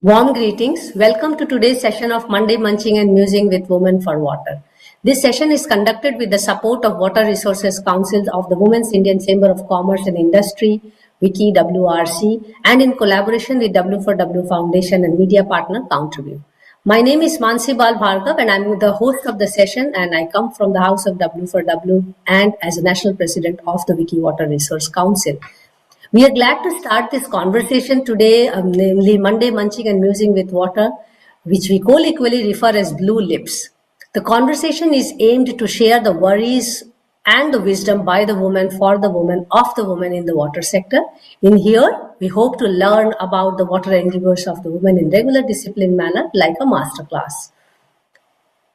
Warm greetings. Welcome to today's session of Monday Munching and Musing with Women for Water. This session is conducted with the support of Water Resources Council of the Women's Indian Chamber of Commerce and Industry, Wiki WRC, and in collaboration with W4W Foundation and media partner Contribute. My name is Dr Bhargav and I'm the host of the session, and I come from the house of W4W and as a national president of the Wiki Water Resource Council. We are glad to start this conversation today, namely Monday Munching and Musing with Water, which we colloquially refer as Blue Lips. The conversation is aimed to share the worries and the wisdom by the woman, for the woman, of the woman in the water sector. In here, we hope to learn about the water endeavours of the woman in regular disciplined manner, like a masterclass.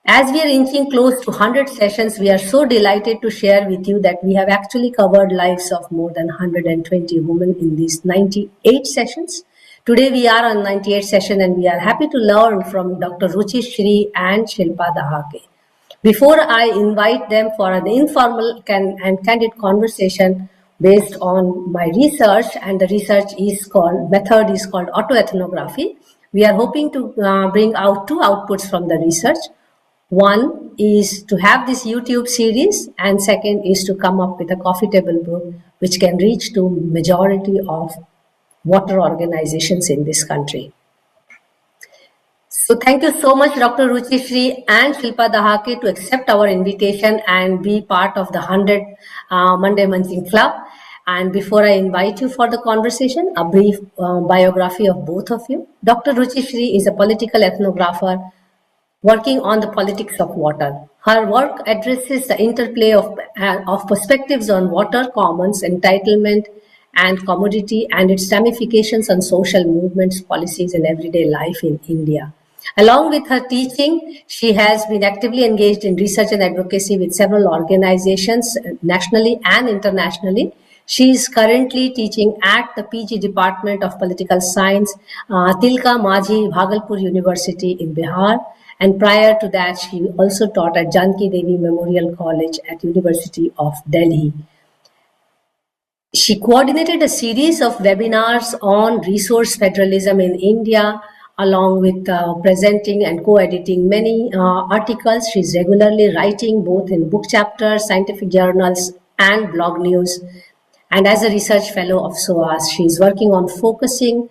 As we are inching close to 100 sessions, we are so delighted to share with you that we have actually covered lives of more than 120 women in these 98 sessions. Today we are on 98th session and we are happy to learn from Dr. Ruchi, Shree and Shilpa Dahake. Before I invite them for an informal and candid conversation based on my research, and the research method is called autoethnography, we are hoping to bring out two outputs from the research. One is to have this YouTube series, and second is to come up with a coffee table book which can reach to majority of water organizations in this country. So thank you so much, Dr. Ruchi, Shree and Shilpa Dahake, to accept our invitation and be part of the 100 Monday Munching Club. And before I invite you for the conversation, a brief biography of both of you. Dr. Ruchi Shree is a political ethnographer working on the politics of water. Her work addresses the interplay of perspectives on water commons, entitlement, and commodity, and its ramifications on social movements, policies, and everyday life in India. Along with her teaching, she has been actively engaged in research and advocacy with several organizations, nationally and internationally. She is currently teaching at the PG Department of Political Science, Tilka Majhi, Bhagalpur University in Bihar. And prior to that, she also taught at Janki Devi Memorial College at University of Delhi. She coordinated a series of webinars on resource federalism in India, along with presenting and co-editing many articles. She's regularly writing both in book chapters, scientific journals, and blog news. And as a research fellow of SOAS, she is working on fostering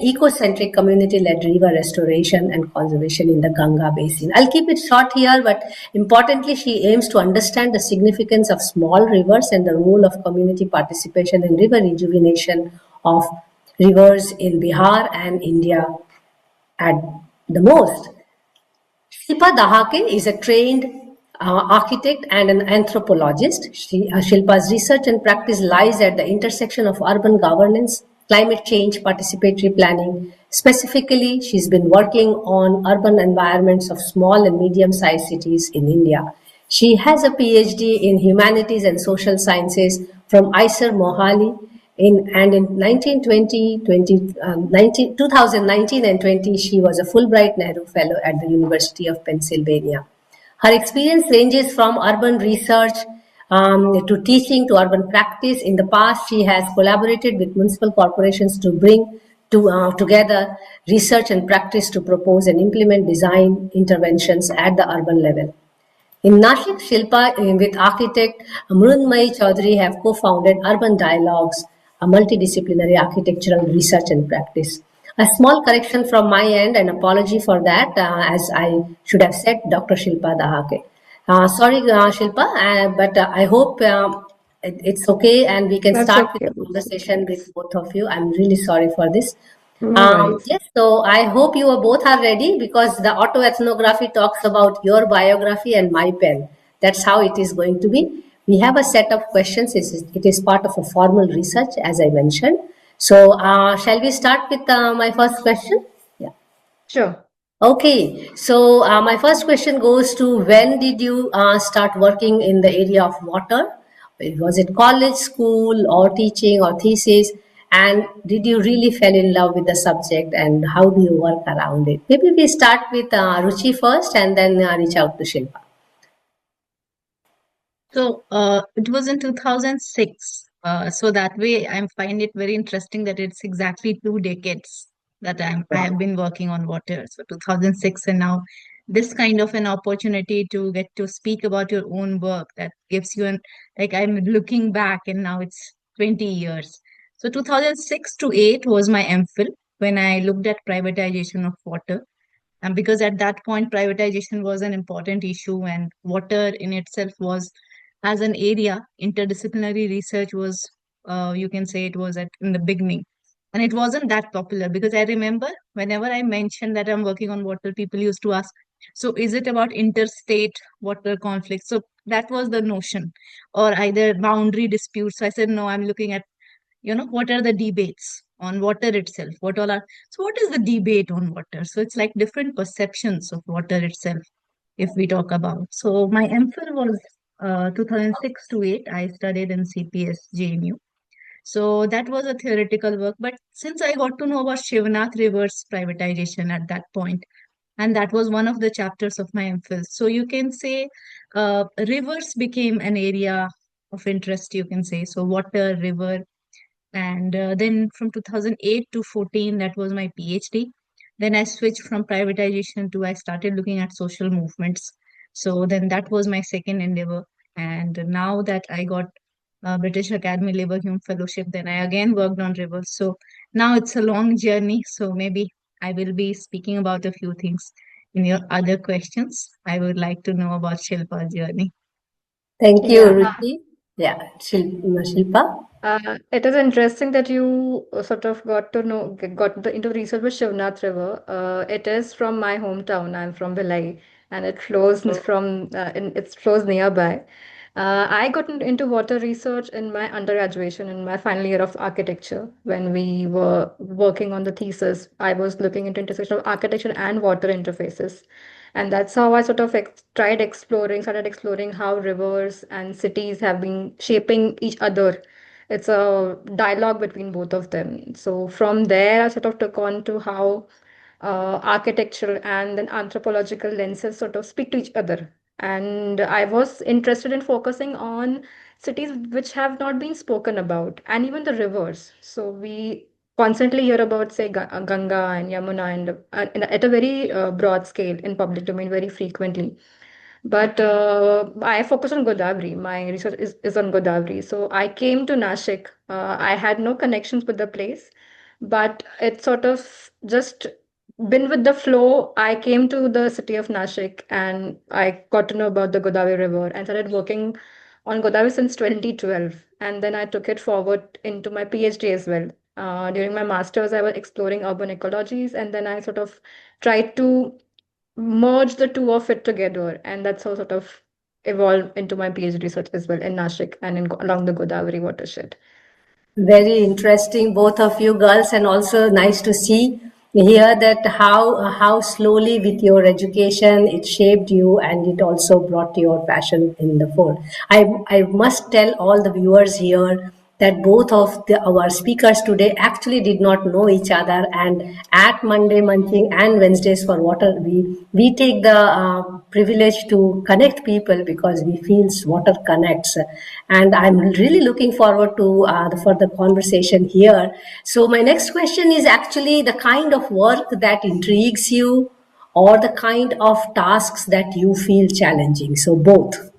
eco-centric community-led river restoration and conservation in the Ganga basin. I'll keep it short here, but importantly, she aims to understand the significance of small rivers and the role of community participation in river rejuvenation of rivers in Bihar and India at the most. Shilpa Dahake is a trained architect and an anthropologist. Shilpa's research and practice lies at the intersection of urban governance, climate change, participatory planning. Specifically, she's been working on urban environments of small and medium-sized cities in India. She has a PhD in humanities and social sciences from ISER Mohali, in 2019 and 20, she was a Fulbright Nehru Fellow at the University of Pennsylvania. Her experience ranges from urban research to teaching to urban practice. In the past, she has collaborated with municipal corporations to bring together research and practice to propose and implement design interventions at the urban level. In Nashik, Shilpa with architect Mrunmayee Chaudhary have co-founded Urban Dialogues, a multidisciplinary architectural research and practice. A small correction from my end, and apology for that, as I should have said Dr. Shilpa Dahake. Sorry, Shilpa, but I hope it's okay and we can start with the conversation with both of you. I'm really sorry for this. Yes, so I hope you both are ready, because the autoethnography talks about your biography and my pen. That's how it is going to be. We have a set of questions. It is part of a formal research, as I mentioned. So shall we start with my first question? Yeah. Sure. Okay. So my first question goes to, when did you start working in the area of water? Was it college, school, or teaching, or thesis? And did you really fall in love with the subject, and how do you work around it? Maybe we start with Ruchi first and then reach out to Shilpa. So it was in 2006. So that way I find it very interesting that it's exactly 2 decades that I have been working on water. So 2006, and now this kind of an opportunity to get to speak about your own work, that gives you an, like, I'm looking back and now it's 20 years. So 2006 to 8 was my MPhil when I looked at privatization of water. And because at that point, privatization was an important issue, and water in itself was, as an area, interdisciplinary research was, you can say it was at in the beginning. And it wasn't that popular because I remember whenever I mentioned that I'm working on water, people used to ask, so is it about interstate water conflicts? So that was the notion, or either boundary disputes. So I said, no, I'm looking at, what are the debates on water itself, what all are, so what is the debate on water? So it's like different perceptions of water itself, if we talk about. So my MPhil was 2006 to 8. I studied in CPS JNU. So that was a theoretical work, but since I got to know about Shivnath River's privatization at that point, and that was one of the chapters of my MPhil, so you can say rivers became an area of interest, you can say. So water, river, and then from 2008 to 14, that was my PhD. Then I switched from privatization to, I started looking at social movements. So then that was my second endeavor. And now that I got British Academy Labour Hume Fellowship, then I again worked on rivers. So now it's a long journey. So maybe I will be speaking about a few things in your other questions. I would like to know about Shilpa's journey. Thank you, Yeah. Ruchi. Yeah, Shilpa. It is interesting that you sort of into research with Shivnath River. It is from my hometown. I'm from Bhilai, and it flows it flows nearby. I got into water research in my undergraduation, in my final year of architecture. When we were working on the thesis, I was looking into intersection of architecture and water interfaces. And that's how I sort of started exploring how rivers and cities have been shaping each other. It's a dialogue between both of them. So from there, I sort of took on to how architectural and then anthropological lenses sort of speak to each other. And I was interested in focusing on cities which have not been spoken about, and even the rivers. So we constantly hear about, say, Ganga and Yamuna, and at a very broad scale in public domain very frequently. But I focus on Godavari. My research is on Godavari. So I came to Nashik. I had no connections with the place, but it sort of just been with the flow. I came to the city of Nashik and I got to know about the Godavari River and started working on Godavari since 2012. And then I took it forward into my PhD as well. During my master's, I was exploring urban ecologies, and then I sort of tried to merge the two of it together, and that's how sort of evolved into my PhD research as well in Nashik and along the Godavari watershed. Very interesting, both of you girls, and also nice to see hear that how slowly with your education it shaped you and it also brought your passion in the fold. I must tell all the viewers here that both of our speakers today actually did not know each other, and at Monday Munching and Wednesdays for Water, we take the privilege to connect people because we feel water connects, and I'm really looking forward to the further conversation here. So my next question is actually the kind of work that intrigues you or the kind of tasks that you feel challenging. So both.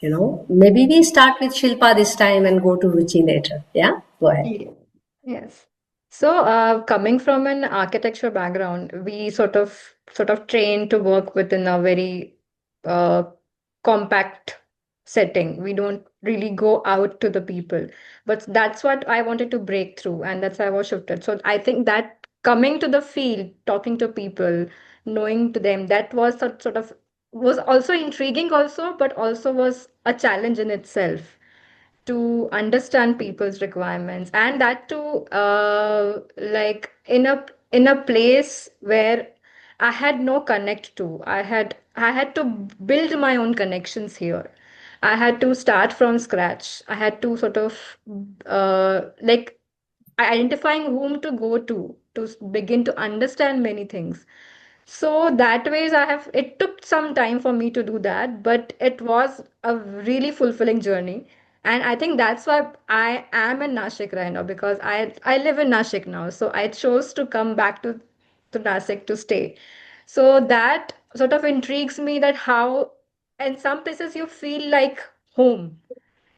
Maybe we start with Shilpa this time and go to Ruchi later. Yeah, go ahead. Yeah. Yes. So, coming from an architecture background, we sort of train to work within a very uh, compact setting. We don't really go out to the people, but that's what I wanted to break through, and that's why I was shifted. So I think that coming to the field, talking to people, knowing to them, that was sort of was also intriguing, also, but also was a challenge in itself to understand people's requirements, and that too like in a place where I had no connect to. I had to build my own connections here. I had to start from scratch. I had to sort of like identifying whom to go to begin to understand many things. So that ways it took some time for me to do that, but it was a really fulfilling journey. And I think that's why I am in Nashik right now, because I live in Nashik now. So I chose to come back to Nashik to stay. So that sort of intrigues me, that how in some places you feel like home.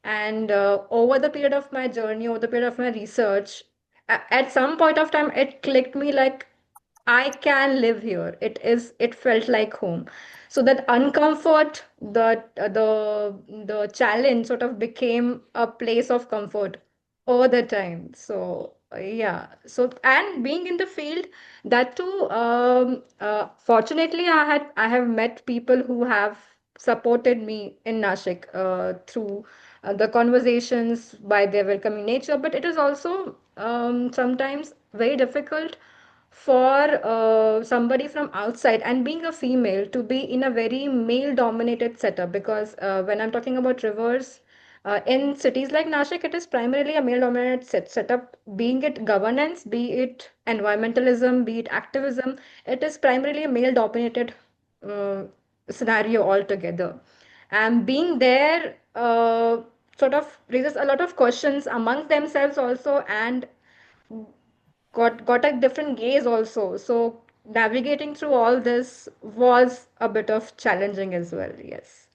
And over the period of my journey, over the period of my research, at some point of time, it clicked me like I can live here. It felt like home. So that uncomfort, the challenge sort of became a place of comfort all the time. So yeah. So, and being in the field, that too, fortunately, I have met people who have supported me in Nashik through the conversations, by their welcoming nature. But it is also sometimes very difficult for somebody from outside, and being a female, to be in a very male dominated setup, because when I'm talking about rivers, in cities like Nashik, it is primarily a male dominated setup, being it governance, be it environmentalism, be it activism. It is primarily a male dominated uh, scenario altogether. And being there sort of raises a lot of questions amongst themselves also, and got a different gaze also. So navigating through all this was a bit of challenging as well. Yes.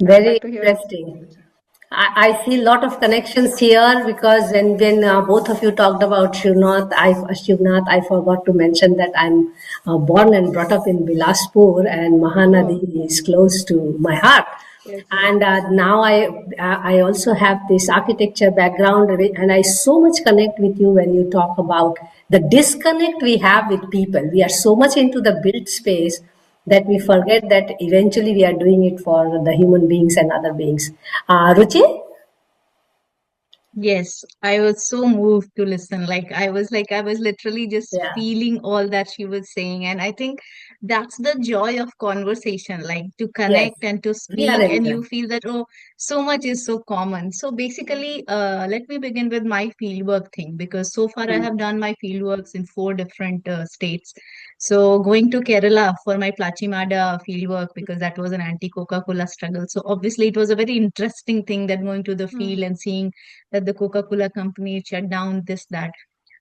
I would Very like to hear. interesting. I see a lot of connections here because when both of you talked about Shivnath, I forgot to mention that I'm born and brought up in Bilaspur, and Oh, Mahanadi is close to my heart. yes, yes. And now I also have this architecture background, and I so much connect with you when you talk about the disconnect we have with people. We are so much into the built space that we forget that eventually we are doing it for the human beings and other beings. Ruchi? Yes, I was so moved to listen. I was literally just Yeah, feeling all that she was saying. And I think that's the joy of conversation, like to yes, connect and to we are speak, and you enjoying. feel that, oh, so much is so common. So basically, let me begin with my fieldwork thing, because so far I Mm. have done my fieldworks in four different states. So going to Kerala for my Plachimada fieldwork, because that was an anti-Coca-Cola struggle. So obviously it was a very interesting thing, that going to the Hmm. field and seeing that the Coca-Cola company shut down this, that.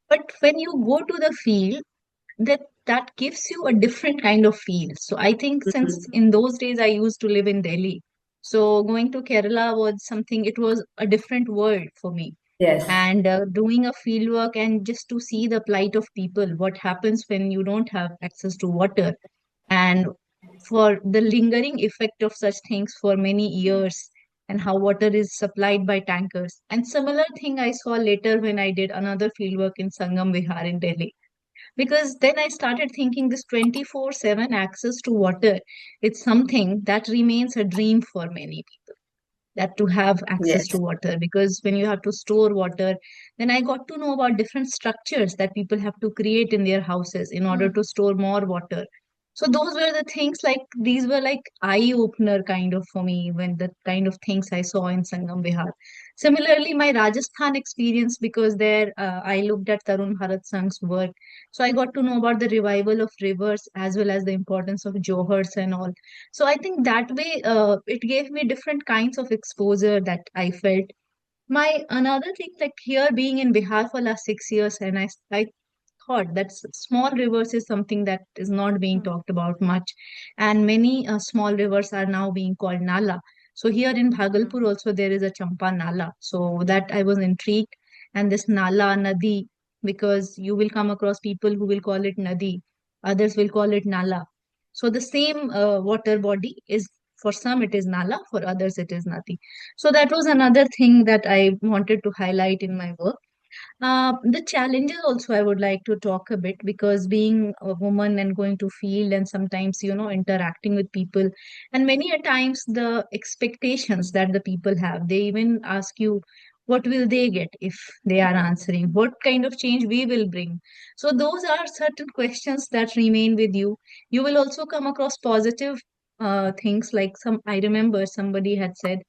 But when you go to the field, that gives you a different kind of feel. So I think since Mhm. in those days I used to live in Delhi, so going to Kerala was something, it was a different world for me. Yes, And doing a field work and just to see the plight of people, what happens when you don't have access to water, and for the lingering effect of such things for many years, and how water is supplied by tankers. And similar thing I saw later when I did another fieldwork in Sangam Vihar in Delhi, because then I started thinking this 24/7 access to water, it's something that remains a dream for many people, that to have access to yes. water. Because when you have to store water, then I got to know about different structures that people have to create in their houses in order Hmm. to store more water. So those were the things, like these were like eye opener kind of for me, when the kind of things I saw in Sangam Vihar. Similarly, my Rajasthan experience, because there I looked at Tarun Bharat Sangh's work, so I got to know about the revival of rivers as well as the importance of johars and all. So I think that way it gave me different kinds of exposure that I felt. My another thing, like here being in Bihar for last 6 years, and I thought that small rivers is something that is not being Hmm. talked about much, and many small rivers are now being called nala. So here in Hmm. Bhagalpur also there is a Champa Nala. So that I was intrigued, and this Nala Nadi, because you will come across people who will call it Nadi, others will call it Nala. So the same water body is, for some it is Nala, for others it is Nadi. So that was another thing that I wanted to highlight in my work. The challenges also I would like to talk a bit, because being a woman and going to field and sometimes, interacting with people, and many a times the expectations that the people have, they even ask you, what will they get if they are answering? What kind of change we will bring? So those are certain questions that remain with you. You will also come across positive things, like I remember somebody had said,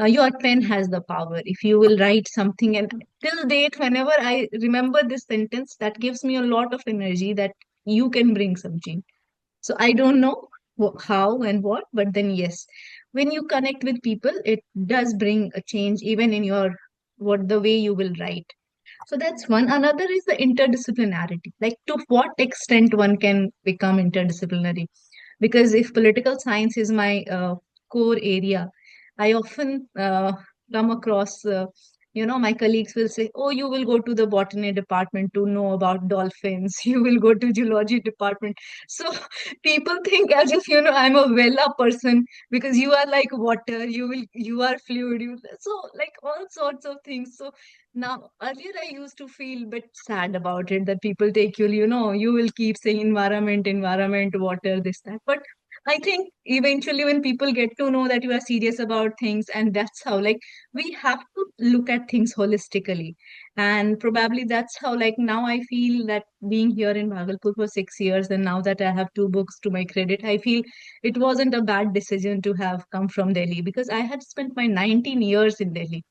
your pen has the power. If you will write something, and till date, whenever I remember this sentence, that gives me a lot of energy that you can bring some change. So I don't know how and what, but then yes, when you connect with people, it does bring a change even in your the way you will write. So that's one. Another is the interdisciplinarity. Like, to what extent one can become interdisciplinary? Because if political science is my core area, I often come across, my colleagues will say, "Oh, you will go to the botany department to know about dolphins. You will go to zoology department." So people think as if I'm a Vela person because you are like water. You are fluid. So like all sorts of things. So now, earlier I used to feel a bit sad about it that people take you will keep saying environment, water, this, that. But I think eventually when people get to know that you are serious about things, and that's how, like, we have to look at things holistically. And probably that's how, like, now I feel that being here in Bhagalpur for 6 years, and now that I have two books to my credit, I feel it wasn't a bad decision to have come from Delhi because I had spent my 19 years in Delhi.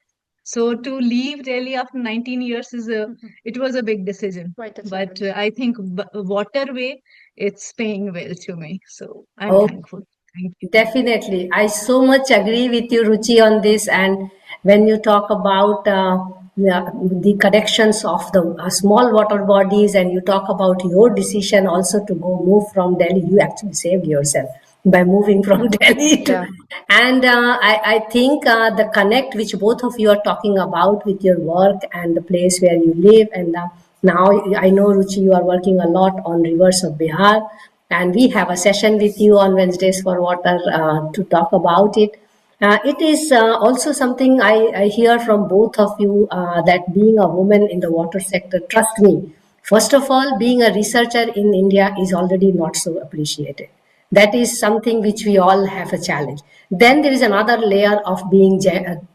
So to leave Delhi after 19 years it was a big decision. Quite a But challenge. I think waterway, it's paying well to me. So I'm Oh, thankful. Thank you. definitely. I so much agree with you, Ruchi, on this. And when you talk about the connections of the small water bodies, and you talk about your decision also to go move from Delhi, you actually saved yourself by moving from Delhi to. Yeah. And I think the connect which both of you are talking about with your work and the place where you live, and now I know, Ruchi, you are working a lot on rivers of Bihar, and we have a session with you on Wednesdays for Water to talk about it. It is also something I hear from both of you that being a woman in the water sector, trust me, first of all, being a researcher in India is already not so appreciated. That is something which we all have a challenge. Then there is another layer of being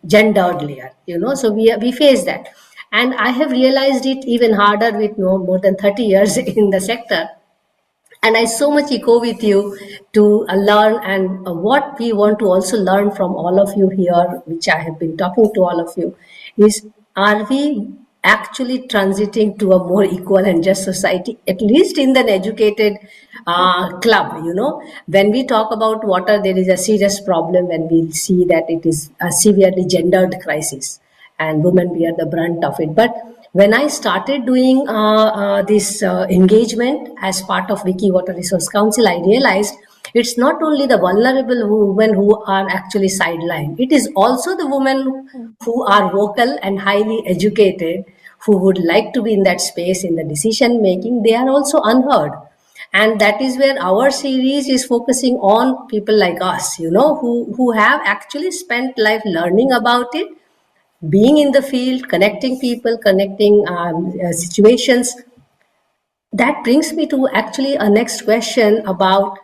gendered layer, so we face that. And I have realized it even harder with no more than 30 years in the sector. And I so much echo with you to learn, and what we want to also learn from all of you here, which I have been talking to all of you, is, are we actually transiting to a more equal and just society, at least in the educated club? When we talk about water, there is a serious problem when we see that it is a severely gendered crisis and women bear the brunt of it. But when I started doing this engagement as part of Wiki Water Resource Council, I realized it's not only the vulnerable women who are actually sidelined, it is also the women who are vocal and highly educated, who would like to be in that space in the decision making. They are also unheard. And that is where our series is focusing on people like us, who have actually spent life learning about it, being in the field, connecting people, connecting situations. That brings me to actually a next question about,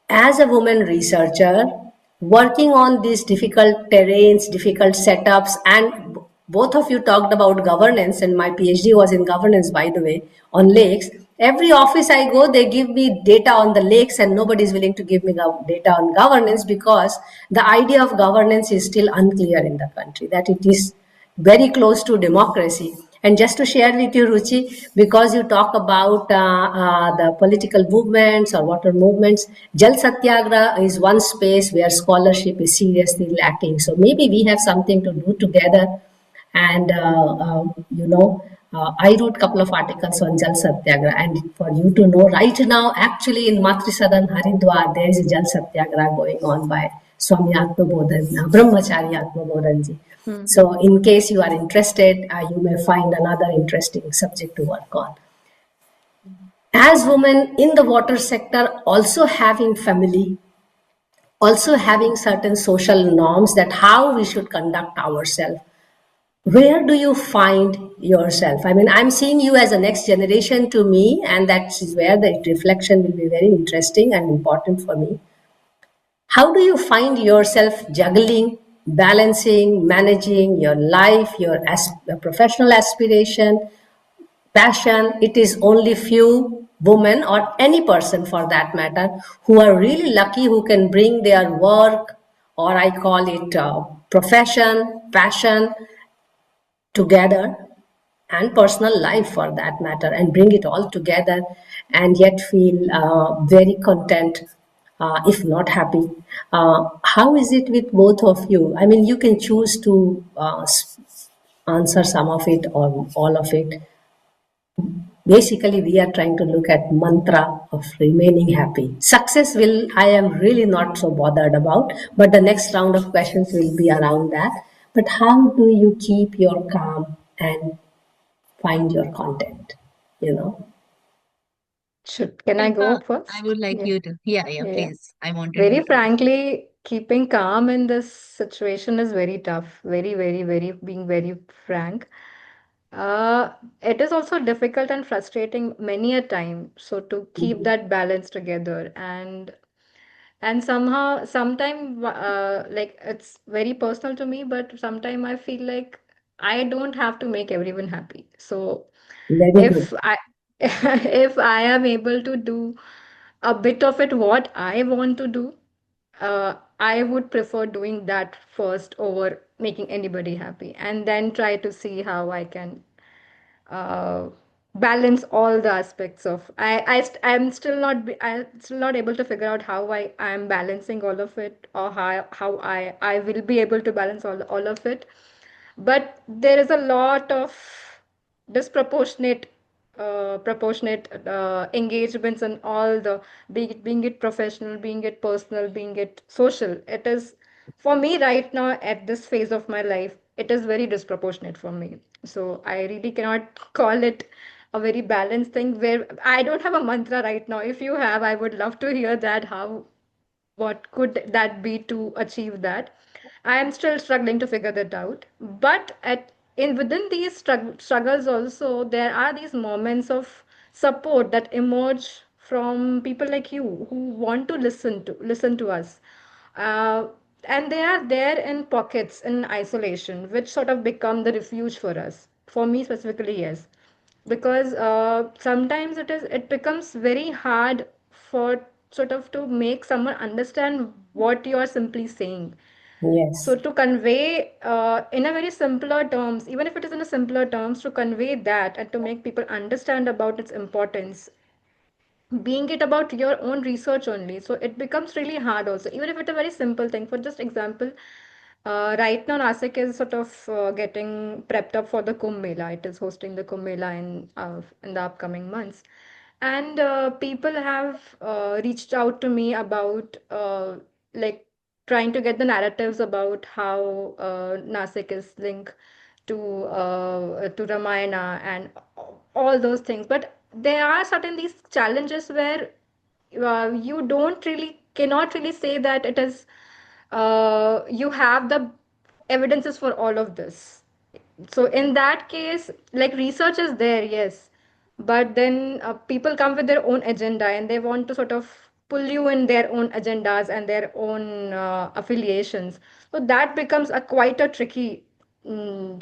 as a woman researcher working on these difficult terrains, difficult setups, and both of you talked about governance, and my PhD was in governance, by the way, on lakes. Every office I go, they give me data on the lakes, and nobody is willing to give me data on governance, because the idea of governance is still unclear in the country, that it is very close to democracy. And just to share with you, Ruchi, because you talk about the political movements or water movements, Jal Satyagraha is one space where scholarship is seriously lacking. So maybe we have something to do together. And, I wrote a couple of articles on Jal Satyagraha. And for you to know, right now, actually in Matrisadan, Haridwar, there is a Jal Satyagraha going on by Swami Atmabodhan, Brahmachari Atmabodhanji. So in case you are interested, you may find another interesting subject to work on. As women in the water sector, also having family, also having certain social norms that how we should conduct ourselves, where do you find yourself? I mean, I'm seeing you as a next generation to me, and that is where the reflection will be very interesting and important for me. How do you find yourself juggling, balancing, managing your life, your professional aspiration, passion? It is only few women, or any person for that matter, who are really lucky, who can bring their work, or I call it profession, passion, together, and personal life for that matter, and bring it all together, and yet feel very content if not happy. How is it with both of you? I mean, you can choose to answer some of it or all of it. Basically, we are trying to look at mantra of remaining happy. Success will, I am really not so bothered about, but the next round of questions will be around that. But how do you keep your calm and find your content? You know? Can I go Shilpa, I first? would like Yeah. you to. Yeah, yeah, Yeah. please. I wanted Very you to. frankly, keeping calm in this situation is very tough. Very, very, very, being very frank. Uh, it is also difficult and frustrating many a time. So to keep Mhm. that balance together and somehow sometime like it's very personal to me, but sometime I feel like I don't have to make everyone happy. So Very good. if I if I am able to do a bit of it what I want to do, I would prefer doing that first over making anybody happy, and then try to see how I can uh, balance all the aspects of I'm still I'm still not able to figure out how I'm balancing all of it, or how I will be able to balance all of it. But there is a lot of disproportionate proportionate engagements and all the being it professional, being it personal, being it social. It is for me right now at this phase of my life, it is very disproportionate for me. So I really cannot call it a very balanced thing where I don't have a mantra right now. If you have, I would love to hear that. How what could that be to achieve that? I am still struggling to figure that out. But at in within these struggles also, there are these moments of support that emerge from people like you who want to listen to us. uh, and they are there in pockets in isolation, which sort of become the refuge for us. For me specifically, yes, because sometimes it becomes very hard for sort of to make someone understand what you are simply saying. So Yes. to convey in a very simpler terms, even if it is in a simpler terms, to convey that and to make people understand about its importance, being it about your own research only, so it becomes really hard also, even if it's a very simple thing. For just example, right now Nasik is sort of getting prepped up for the Kumbh Mela. It is hosting the Kumbh Mela in the upcoming months, and people have reached out to me about like trying to get the narratives about how Nasik is linked to Ramayana and all those things. But there are certain these challenges where you don't really cannot really say that it is you have the evidences for all of this. So in that case, like research is there, yes, but then people come with their own agenda and they want to sort of pull you in their own agendas and their own affiliations. So that becomes a quite a tricky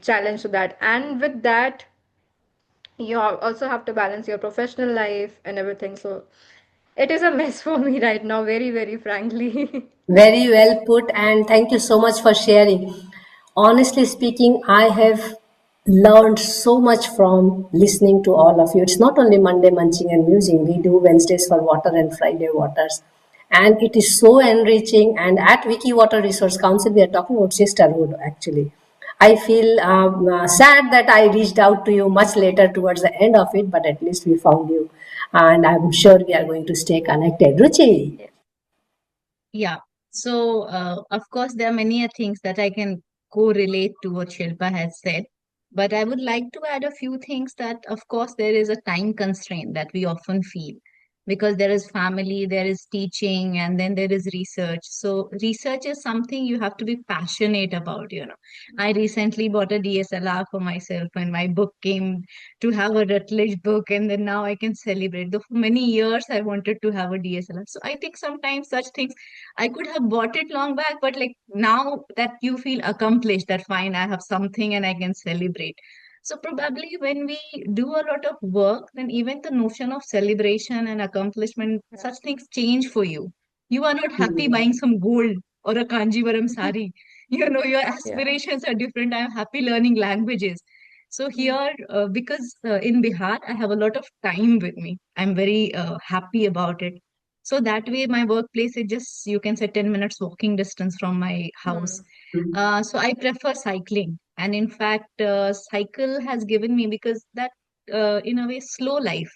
challenge to that. And with that, you also have to balance your professional life and everything. So it is a mess for me right now, very, very frankly. Very well put, and thank you so much for sharing. Honestly speaking, I have learned so much from listening to all of you. It's not only Monday Munching and Musing, we do Wednesdays for Water and Friday Waters. And it is so enriching. And at Wiki Water Resource Council, we are talking about sisterhood actually. I feel sad that I reached out to you much later towards the end of it, but at least we found you. And I'm sure we are going to stay connected. Ruchi, Yeah. So, of course, there are many things that I can correlate to what Shilpa has said. But I would like to add a few things that, of course, there is a time constraint that we often feel because there is family, there is teaching, and then there is research. So, research is something you have to be passionate about. I recently bought a DSLR for myself, and my book came to have a Rutledge book, and then now I can celebrate. Though for many years, I wanted to have a DSLR. So, I think sometimes such things I could have bought it long back, but like now that you feel accomplished, that fine, I have something and I can celebrate. So probably when we do a lot of work, then even the notion of celebration and accomplishment, such things change for you. You are not happy buying some gold or a Kanjivaram sari. Your Yeah. aspirations are different. I'm happy learning languages. So here, because in Bihar, I have a lot of time with me. I'm very happy about it. So that way, my workplace is just, you can say, 10 minutes walking distance from my house. So I prefer cycling. And in fact, cycle has given me, because that, in a way, slow life.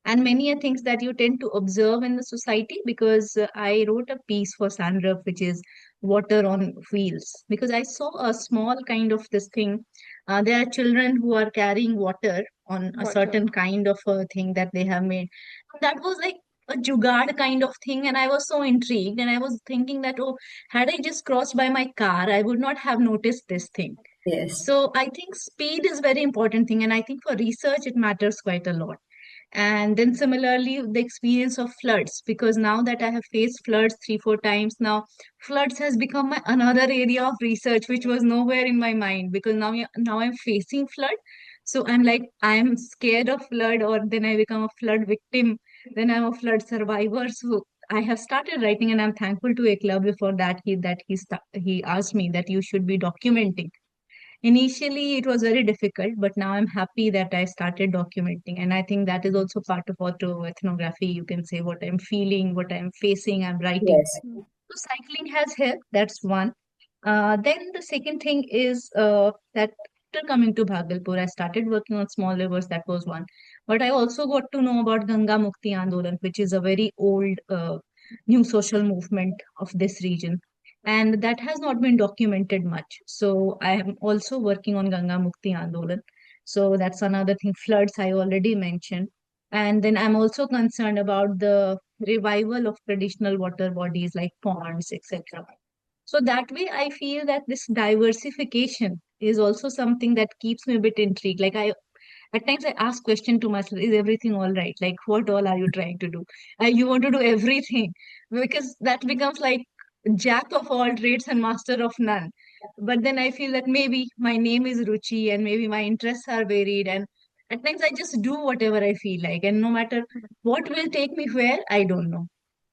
And many a things that you tend to observe in the society, because I wrote a piece for Sandrup, which is water on wheels, because I saw a small kind of this thing. There are children who are carrying water on a Water. certain kind of a thing that they have made. That was like a jugaad kind of thing, and I was so intrigued, and I was thinking that, oh, had I just crossed by my car, I would not have noticed this thing. Yes. So I think speed is very important thing, and I think for research it matters quite a lot. And then similarly, the experience of floods, because now that I have faced floods 3 4 times now, floods has become my another area of research which was nowhere in my mind, because now I'm facing flood. So I'm like, I'm scared of flood, or then I become a flood victim, then I'm a flood survivor. So I have started writing, and I'm thankful to Ekla before that he asked me that you should be documenting. Initially, it was very difficult, but now I'm happy that I started documenting. And I think that is also part of autoethnography. You can say what I'm feeling, what I'm facing, I'm writing. Yes. So cycling has helped. That's one. Then the second thing is that after coming to Bhagalpur, I started working on small rivers. That was one. But I also got to know about Ganga Mukti Andolan, which is a very old new social movement of this region. And that has not been documented much. So I am also working on Ganga Mukti Andolan. So that's another thing. Floods, I already mentioned. And then I'm also concerned about the revival of traditional water bodies like ponds, etc. So that way, I feel that this diversification is also something that keeps me a bit intrigued. Like at times I ask question to myself, is everything all right? Like what all are you trying to do? You want to do everything, because that becomes like jack of all trades and master of none. But then I feel that maybe my name is Ruchi, and maybe my interests are varied, and at times I just do whatever I feel like, and no matter what will take me where, I don't know.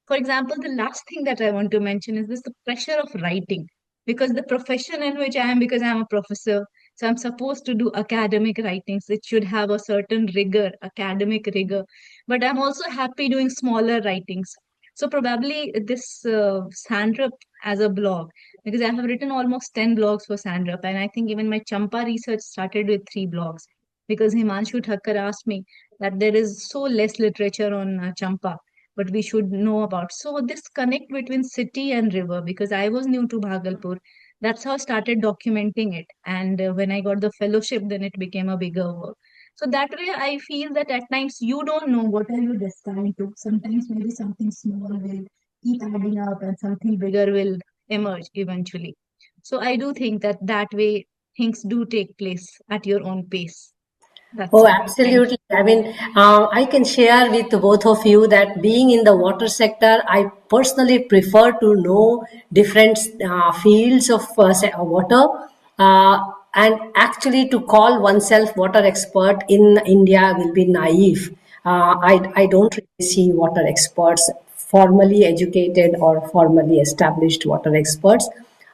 For example, the last thing that I want to mention is this, the pressure of writing. Because the profession in which I am, because I'm a professor, so I'm supposed to do academic writings. It should have a certain rigor, academic rigor. But I'm also happy doing smaller writings. So probably this Sandrup as a blog, because I have written almost 10 blogs for Sandrup. And I think even my Champa research started with 3 blogs. Because Himanshu Thakkar asked me that there is so less literature on Champa, but we should know about. So this connect between city and river, because I was new to Bhagalpur, that's how I started documenting it. And when I got the fellowship, then it became a bigger work. So that way, I feel that at times you don't know what are you destined to. Sometimes maybe something small will keep adding up, and something bigger will emerge eventually. So I do think that that way things do take place at your own pace. That's Oh, it. Thank absolutely. I mean, I can share with both of you that being in the water sector, I personally prefer to know different fields of water. And actually, to call oneself water expert in India will be naive. I don't really see water experts, formally educated or formally established water experts.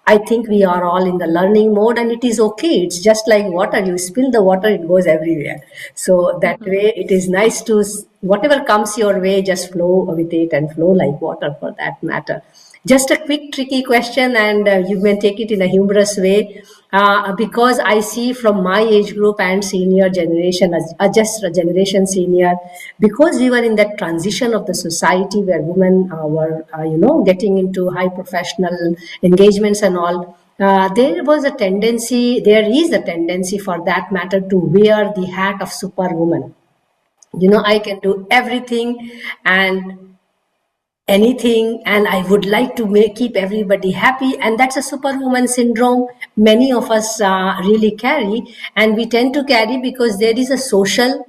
I think we are all in the learning mode, and it is okay. It's just like water. You spill the water, it goes everywhere. So that way, it is nice to, whatever comes your way, just flow with it and flow like water for that matter. Just a quick, tricky question, and you may take it in a humorous way, because I see from my age group and senior generation, just a generation senior, because we were in that transition of the society where women were, getting into high professional engagements and all. There is a tendency for that matter to wear the hat of superwoman. I can do everything and anything, and I would like to keep everybody happy, and that's a superwoman syndrome many of us really carry, and we tend to carry because there is a social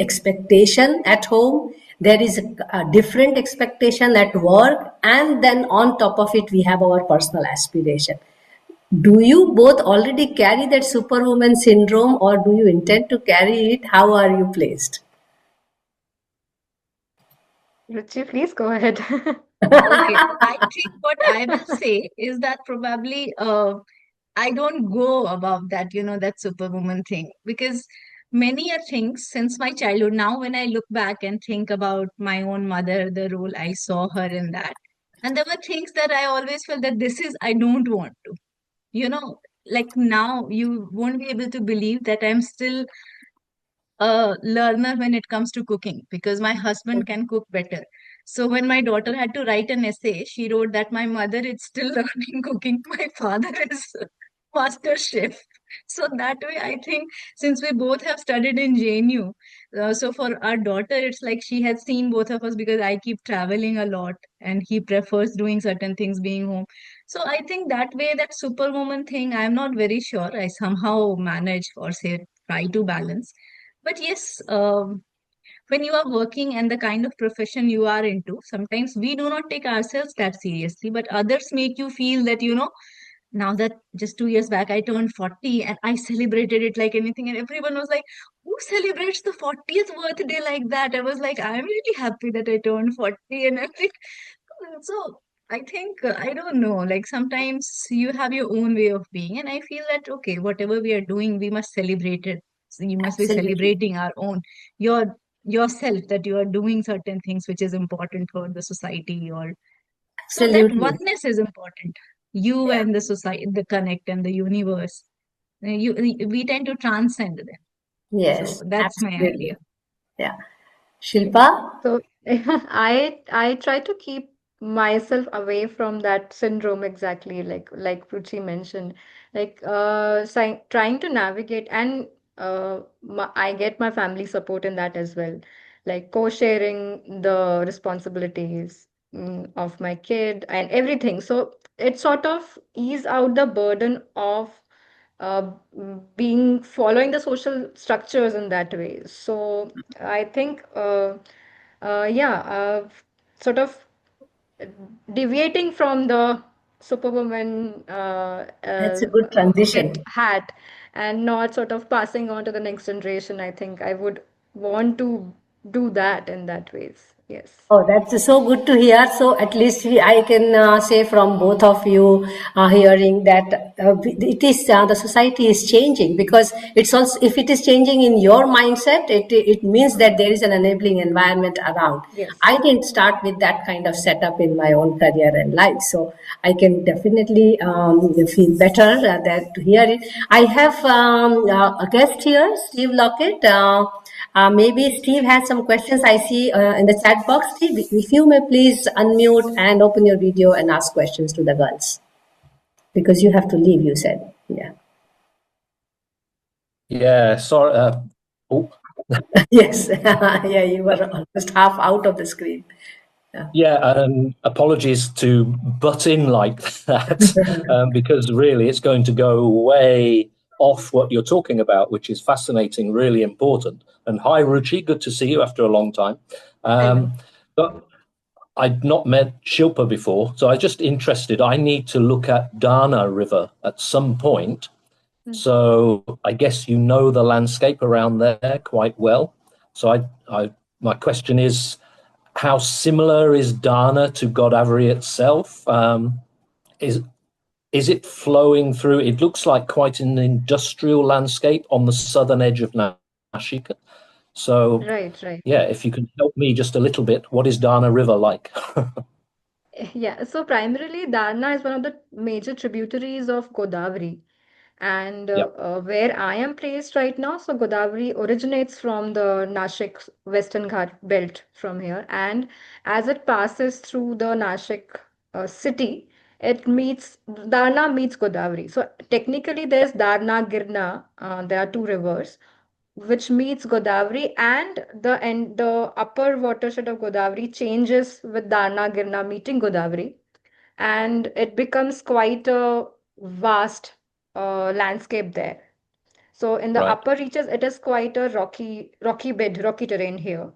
expectation at home. There is a different expectation at work, and then on top of it we have our personal aspiration. Do you both already carry that superwoman syndrome, or do you intend to carry it? How are you placed? Ruchi, please go ahead. Okay, I think what I will say is that probably I don't go above that, that superwoman thing, because many a things since my childhood. Now, when I look back and think about my own mother, the role I saw her in that, and there were things that I always felt that this is, I don't want to. You know, like now you won't be able to believe that I'm still a learner when it comes to cooking because my husband can cook better. So when my daughter had to write an essay, she wrote that my mother is still learning cooking. My father is master chef. So that way, I think since we both have studied in JNU, so for our daughter, it's like she has seen both of us because I keep traveling a lot and he prefers doing certain things being home. So I think that way, that superwoman thing, I'm not very sure. I somehow manage or say try to balance. But yes, when you are working and the kind of profession you are into, sometimes we do not take ourselves that seriously, but others make you feel that, now that just 2 years back I turned 40 and I celebrated it like anything, and everyone was like, who celebrates the 40th birthday like that? I was like, I'm really happy that I turned 40, and I'm like, so I think, I don't know, like sometimes you have your own way of being, and I feel that, okay, whatever we are doing, we must celebrate it. So you must be Absolutely. celebrating our own, your yourself, that you are doing certain things which is important for the society, or so that Absolutely. oneness is important. You Yeah. and the society, the connect and the universe. We tend to transcend them. So Yes, that's my idea. absolutely. Yeah. Shilpa? So I try to keep myself away from that syndrome exactly like Ruchi mentioned, like trying to navigate, and I get my family support in that as well, like co-sharing the responsibilities of my kid and everything. So it sort of ease out the burden of being following the social structures in that way. So I think yeah, sort of deviating from the superwoman That's a good transition. bucket hat and not sort of passing on to the next generation. I think I would want to do that in that ways. Yes. Oh, that's so good to hear. So at least I can say from both of you hearing that it is the society is changing, because it's also, if it is changing in your mindset, it means that there is an enabling environment around. Yes. I didn't start with that kind of setup in my own career and life, so I can definitely feel better that to hear it. I have a guest here, Steve Lockett. Maybe Steve has some questions I see in the chat box. Steve, if you may please unmute and open your video and ask questions to the girls, because you have to leave, you said. Yeah. Yeah, sorry. Oh, Yes. Yeah, you were almost half out of the screen. yeah, apologies to butt in like that, because really it's going to go way off what you're talking about, which is fascinating, really important. And hi, Ruchi, good to see you after a long time. Hello. But I'd not met Shilpa before, so I'm just interested. I need to look at Dana River at some point. So I guess you know the landscape around there quite well. So my question is, how similar is Dana to Godavari itself? Is it flowing through? It looks like quite an industrial landscape on the southern edge of Nashik. So Right, right. yeah, if you can help me just a little bit, what is Dana River like? Yeah, so primarily Darna is one of the major tributaries of Godavari. And Yeah, where I am placed right now, so Godavari originates from the Nashik Western Ghat belt from here. And as it passes through the Nashik city, Darna meets Godavari. So technically there's Darna, Girna, there are two rivers which meets Godavari, and the upper watershed of Godavari changes with Darna Girna meeting Godavari, and it becomes quite a vast landscape there. So in the right. upper reaches, it is quite a rocky terrain here,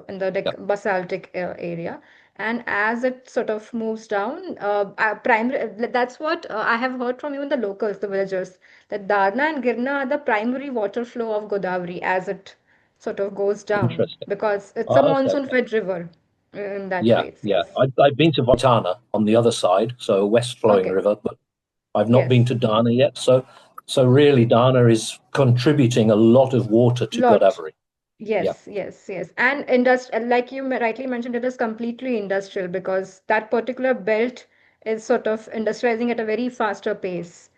in the Yeah, basaltic area. And as it sort of moves down, that's what I have heard from even the locals, the villagers, that Darna and Girna are the primary water flow of Godavari as it sort of goes down, interesting. because it's a Oh, okay. monsoon-fed river in that Yeah, way. yeah. Yes. I've been to Vartana on the other side, so west flowing Okay. river, but I've not been Yes. to Dana yet. So So really, Dana is contributing a lot of water to Lot. Godavari. Yes, yes, yes. And like you rightly mentioned, it is completely industrial because that particular belt is sort of industrializing at a very faster pace.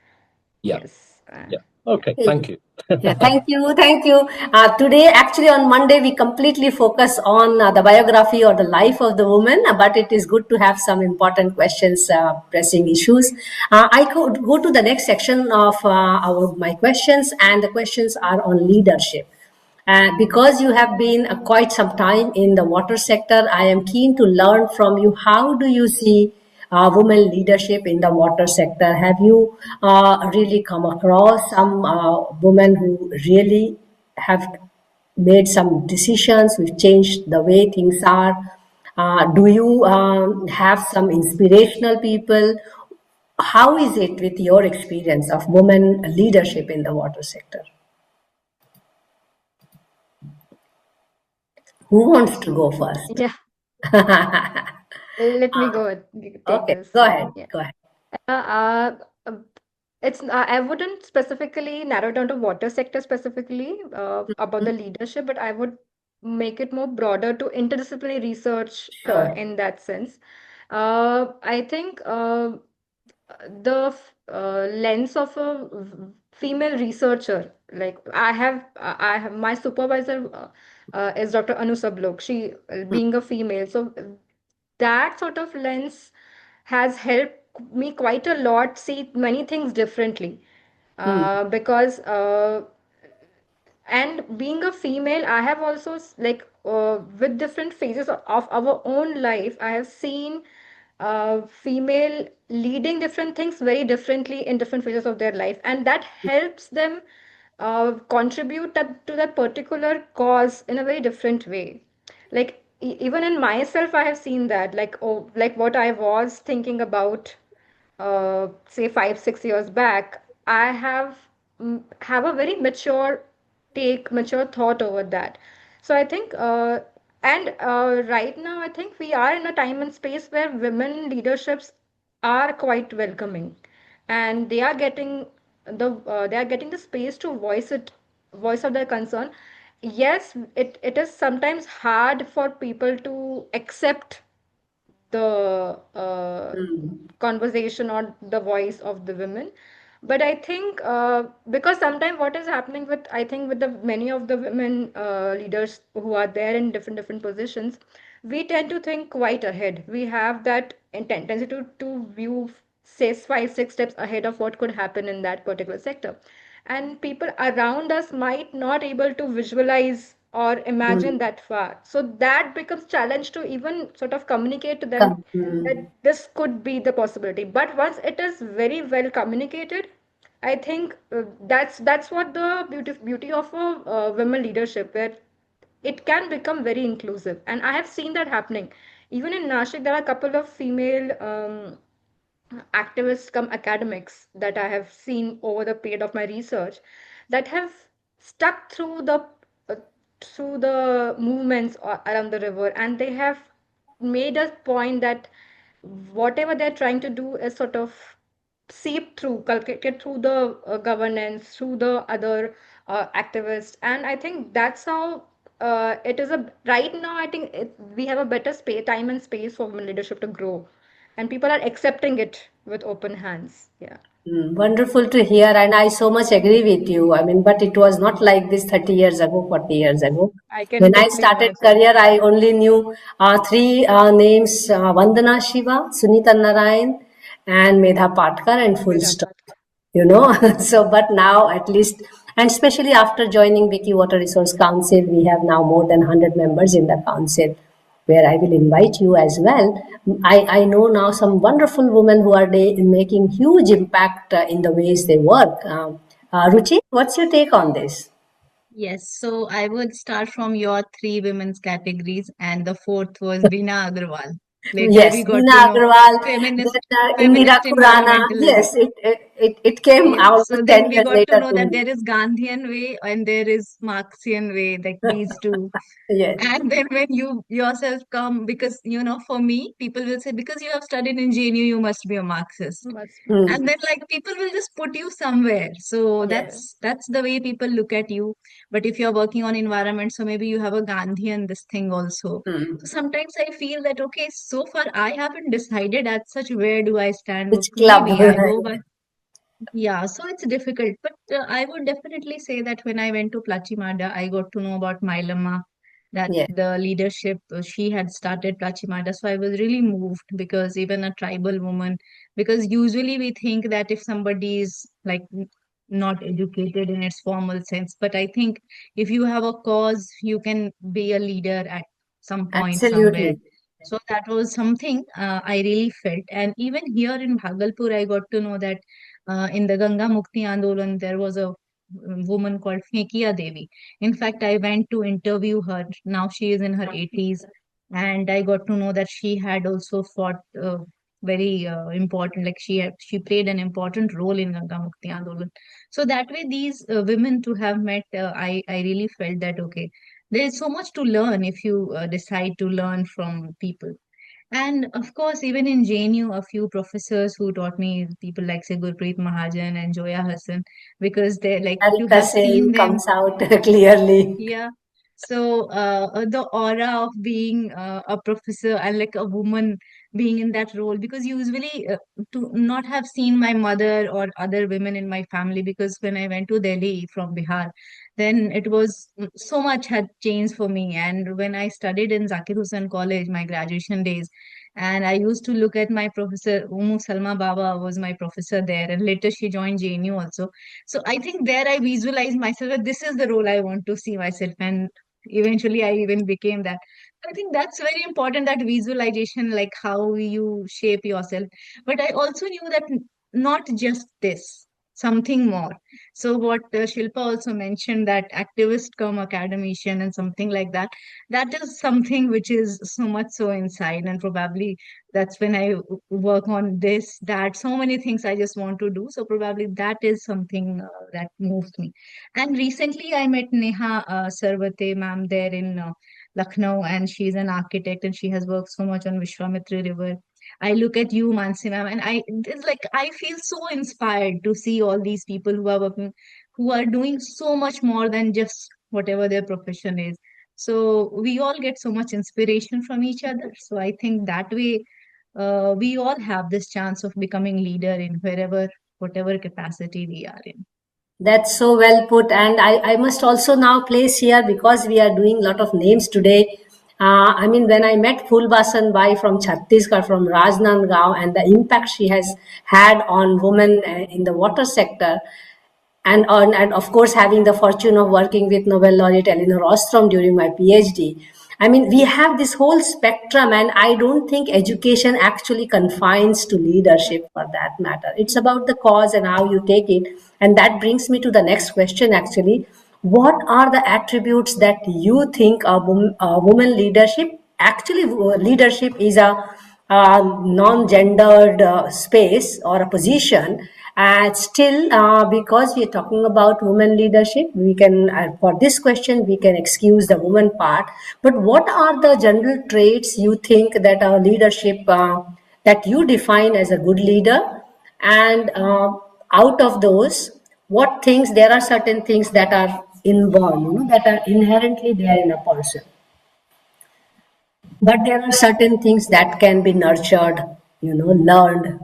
Yeah. Yes. Yeah. Okay. Yeah. Thank you. Yeah, thank you, thank you. Today, actually, on Monday, we completely focus on the biography or the life of the woman, but it is good to have some important questions, pressing issues. I could go to the next section of my questions, and the questions are on leadership. Because you have been quite some time in the water sector, I am keen to learn from you. How do you see women leadership in the water sector? Have you really come across some women who really have made some decisions which changed the way things are? Do you have some inspirational people? How is it with your experience of women leadership in the water sector? Who wants to go first? Yeah. Let me take Okay, this. go ahead. Yeah. Go ahead. Uh, it's I wouldn't specifically narrow down to water sector specifically about the leadership, but I would make it more broader to interdisciplinary research Sure. in that sense. I think the lens of a female researcher, like I have my supervisor is Dr. Anu Sablok. She being a female, so that sort of lens has helped me quite a lot see many things differently Hmm. because and being a female, I have also like with different phases of our own life, I have seen female leading different things very differently in different phases of their life, and that helps them contribute to that particular cause in a very different way. Like even in myself, I have seen that, like, oh, like what I was thinking about say 5 6 years back, I have a very mature thought over that. So I think and right now I think we are in a time and space where women leaderships are quite welcoming, and they are getting the space to voice out their concern. Yes, it is sometimes hard for people to accept the Hmm. conversation or the voice of the women, but I think because sometimes what is happening with, I think, with the many of the women leaders who are there in different positions, we tend to think quite ahead. We have that tendency to view, say, 5 6 steps ahead of what could happen in that particular sector, and people around us might not able to visualize or Hmm. imagine that far, so that becomes challenge to even sort of communicate to them that Hmm. this could be the possibility. But once it is very well communicated, I think that's what the beauty of a women leadership, where it can become very inclusive, and I have seen that happening. Even in Nashik, there are a couple of female activists come academics that I have seen over the period of my research that have stuck uh, through the movements around the river, and they have made a point that whatever they're trying to do is sort of seep through, culcated through the governance, through the other activists, and I think that's how it is a right now. I think we have a better space, time and space for women leadership to grow, and people are accepting it with open hands. Yeah. Wonderful to hear, and I so much agree with you. I mean, but it was not like this 30 years ago, 40 years ago. I can When I totally started imagine. career, I only knew three names: Vandana Shiva, Sunita Narayan, and Medha Patkar, and full Medha stop. Patkar. So, but now at least, and especially after joining Vicky Water Resource Council, we have now more than 100 members in the council, where I will invite you as well. I know now some wonderful women who are making huge impact in the ways they work. Ruchi, what's your take on this? Yes, so I would start from your three women's categories, and the fourth was Veena Agarwal. Later, Yes, we got Veena to know Agarwal, feminist, then Indira feminist Khurana. environmentalism. Yes, it came Yeah, almost so 10 then we years got to later know to that me. there is Gandhian way and there is Marxian way, like these two. Yes. And then when you yourself come, because for me, people will say, because you have studied in JNU, you must be a Marxist. Must be. Hmm. And then like people will just put you somewhere. So Yes. that's the way people look at you. But if you're working on environment, so maybe you have a Gandhian this thing also. Hmm. So sometimes I feel that okay, so far I haven't decided as such where do I stand. Which club? Maybe I go by. Yeah, so it's difficult, but I would definitely say that when I went to Plachimada, I got to know about Mylama, that Yes. the leadership she had started Plachimada. So I was really moved because even a tribal woman, because usually we think that if somebody is like not educated in its formal sense, but I think if you have a cause, you can be a leader at some point somewhere. Absolutely. So that was something I really felt. And even here in Bhagalpur, I got to know that in the Ganga Mukti Andolan, there was a woman called Fekiya Devi. In fact, I went to interview her. Now she is in her 80s, and I got to know that she had also fought very important, like she played an important role in Ganga Mukti Andolan. So that way, these women to have met, I really felt that okay, there is so much to learn if you decide to learn from people. And of course, even in JNU, a few professors who taught me, people like say Gurpreet Mahajan and Joya Hassan, because they're like to Harika have seen saying them. comes out clearly. Yeah. So the aura of being a professor and like a woman being in that role, because usually to not have seen my mother or other women in my family, because when I went to Delhi from Bihar, then it was so much had changed for me. And when I studied in Zakir Hussain College, my graduation days, and I used to look at my professor, Umu Salma Baba was my professor there, and later she joined JNU also. So I think there I visualized myself that this is the role I want to see myself. And eventually I even became that. I think that's very important, that visualization, like how you shape yourself. But I also knew that not just this, something more. So what Shilpa also mentioned, that activist come academician and something like that, that is something which is so much so inside. And probably that's when I work on this, that, so many things I just want to do. So probably that is something that moves me. And recently I met Neha Sarvate ma'am there in Lucknow, and she's an architect and she has worked so much on Vishwamitra River. I look at you, Mansi ma'am, and it's like I feel so inspired to see all these people who are working, who are doing so much more than just whatever their profession is. So we all get so much inspiration from each other. So I think that way we all have this chance of becoming leader in wherever, whatever capacity we are in. That's so well put. And I must also now place here, because we are doing a lot of names today. I mean, when I met Phulbasan Bai from Chhattisgarh, from Rajnandgaon, and the impact she has had on women in the water sector, and of course having the fortune of working with Nobel laureate Elinor Ostrom during my PhD. I mean, we have this whole spectrum, and I don't think education actually confines to leadership for that matter. It's about the cause and how you take it. And that brings me to the next question actually. What are the attributes that you think a woman leadership? Actually, leadership is a non-gendered space or a position, and still because we are talking about women leadership, we can for this question we can excuse the woman part. But what are the general traits you think that a leadership that you define as a good leader? And out of those, what things, there are certain things that are inborn, that are inherently there in a person, but there are certain things that can be nurtured, learned.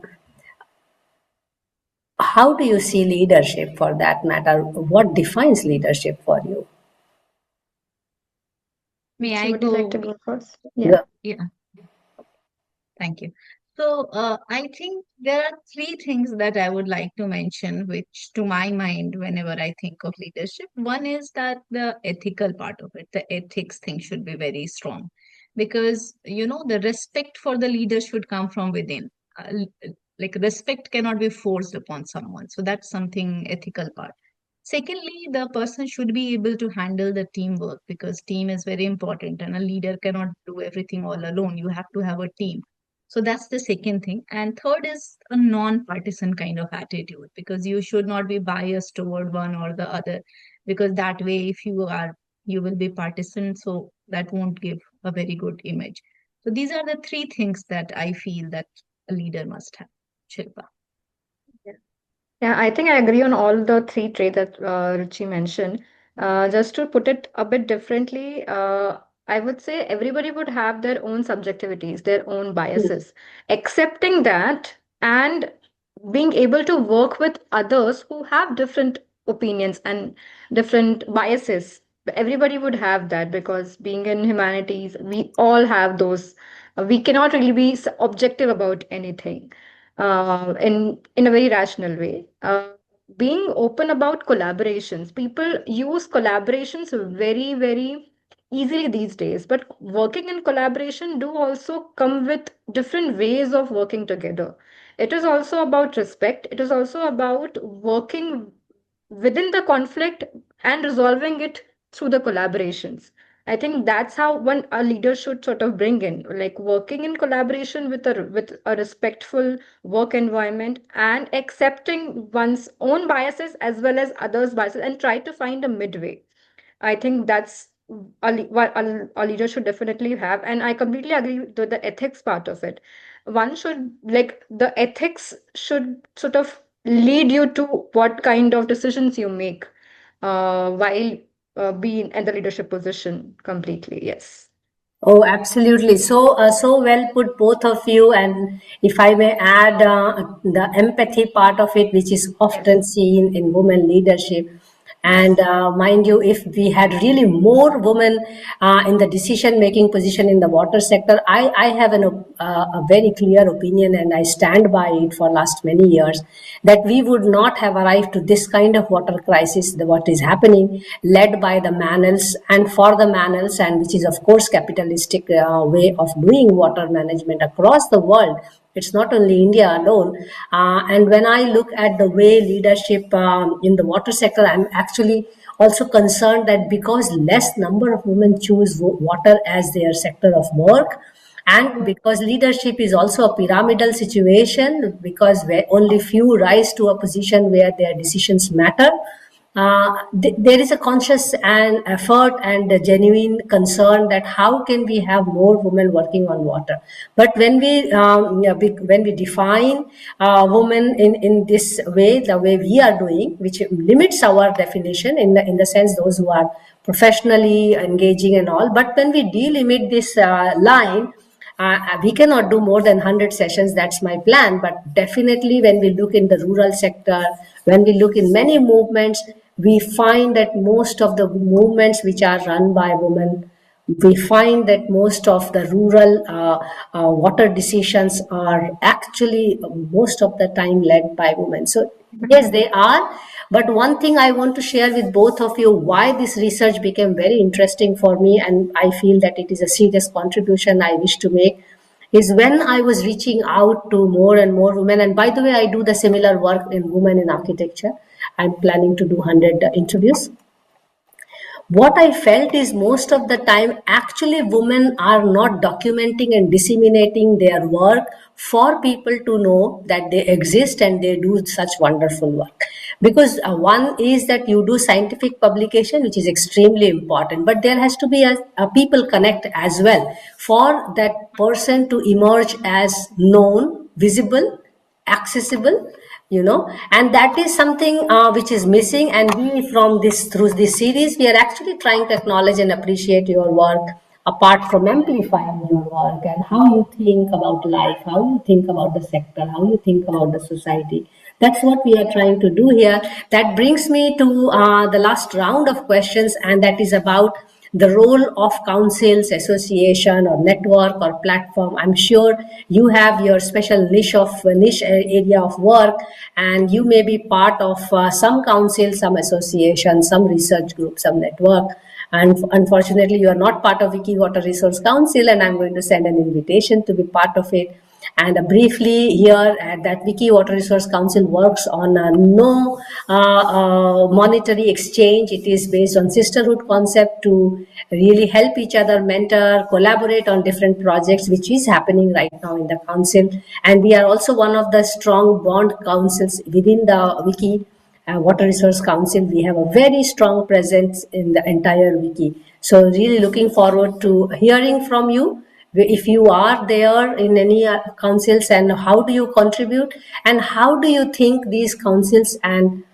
How do you see leadership for that matter? What defines leadership for you? May So I would you like to go? go first? Yeah. The- Yeah, thank you. So I think there are three things that I would like to mention, which to my mind, whenever I think of leadership, one is that the ethical part of it, the ethics thing should be very strong, because the respect for the leader should come from within. Like respect cannot be forced upon someone. So that's something ethical part. Secondly, the person should be able to handle the teamwork, because team is very important and a leader cannot do everything all alone. You have to have a team. So that's the second thing. And third is a non-partisan kind of attitude, because you should not be biased toward one or the other, because that way, if you are, you will be partisan. So that won't give a very good image. So these are the three things that I feel that a leader must have. Shilpa. Yeah, I think I agree on all the three traits that Ruchi mentioned. Just to put it a bit differently, I would say everybody would have their own subjectivities, their own biases. Accepting that and being able to work with others who have different opinions and different biases. Everybody would have that, because being in humanities, we all have those. We cannot really be objective about anything in a very rational way. Being open about collaborations, people use collaborations very easily these days. But working in collaboration do also come with different ways of working together. It is also about respect. It is also about working within the conflict and resolving it through the collaborations. I think that's how one a leader should sort of bring in, like working in collaboration with a respectful work environment and accepting one's own biases as well as others' biases and try to find a midway. I think that's what a leader should definitely have. And I completely agree with the ethics part of it. One should, like, the ethics should sort of lead you to what kind of decisions you make while being in the leadership position completely. Yes. Oh, absolutely. So well put, both of you. And if I may add the empathy part of it, which is often seen in women leadership. And mind you, if we had really more women in the decision-making position in the water sector, I have a very clear opinion, and I stand by it for last many years, that we would not have arrived to this kind of water crisis, what is happening, led by the manels and for the manels, and which is of course capitalistic way of doing water management across the world. It's not only India alone. And when I look at the way leadership in the water sector, I'm actually also concerned that because less number of women choose water as their sector of work, and because leadership is also a pyramidal situation, because where only few rise to a position where their decisions matter, there is a conscious and effort and a genuine concern that how can we have more women working on water. But when we define women in this way, the way we are doing, which limits our definition in the sense those who are professionally engaging and all, but when we delimit this line, we cannot do more than 100 sessions. That's my plan. But definitely when we look in the rural sector, when we look in many movements, we find that most of the movements which are run by women, we find that most of the rural water decisions are actually most of the time led by women. So yes, they are. But one thing I want to share with both of you, why this research became very interesting for me, and I feel that it is a serious contribution I wish to make, is when I was reaching out to more and more women. And by the way, I do the similar work in women in architecture. I'm planning to do 100 interviews. What I felt is most of the time, actually, women are not documenting and disseminating their work for people to know that they exist and they do such wonderful work. Because one is that you do scientific publication, which is extremely important, but there has to be a people connect as well for that person to emerge as known, visible, accessible, and that is something which is missing. And we, through this series, we are actually trying to acknowledge and appreciate your work, apart from amplifying your work and how you think about life, how you think about the sector, how you think about the society. That's what we are trying to do here. That brings me to the last round of questions, and that is about the role of councils, association, or network or platform. I'm sure you have your special niche area of work, and you may be part of some council, some association, some research group, some network. And unfortunately, you are not part of Wiki Water Resource Council, and I'm going to send an invitation to be part of it. And briefly here, that Wiki Water Resource Council works on no monetary exchange. It is based on sisterhood concept to really help each other, mentor, collaborate on different projects, which is happening right now in the council. And we are also one of the strong bond councils within the Wiki Water Resource Council. We have a very strong presence in the entire Wiki. So really looking forward to hearing from you. If you are there in any councils, and how do you contribute, and how do you think these councils and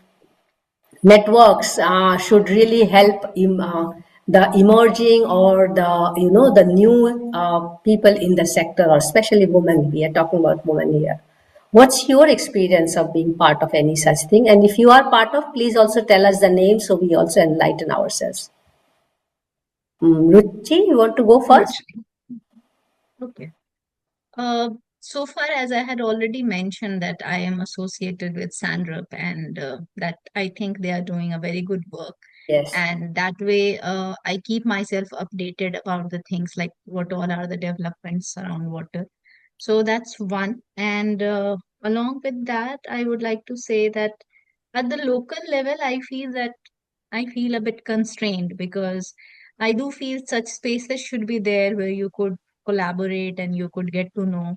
networks should really help the emerging or the new people in the sector, or especially women. We are talking about women here. What's your experience of being part of any such thing? And if you are part of, please also tell us the name so we also enlighten ourselves. Ruchi, you want to go first? Okay. So far as I had already mentioned that I am associated with SANRUP, and that I think they are doing a very good work. Yes. And that way, I keep myself updated about the things like what all are the developments around water. So that's one. And along with that, I would like to say that at the local level, I feel a bit constrained, because I do feel such spaces should be there where you could collaborate and you could get to know.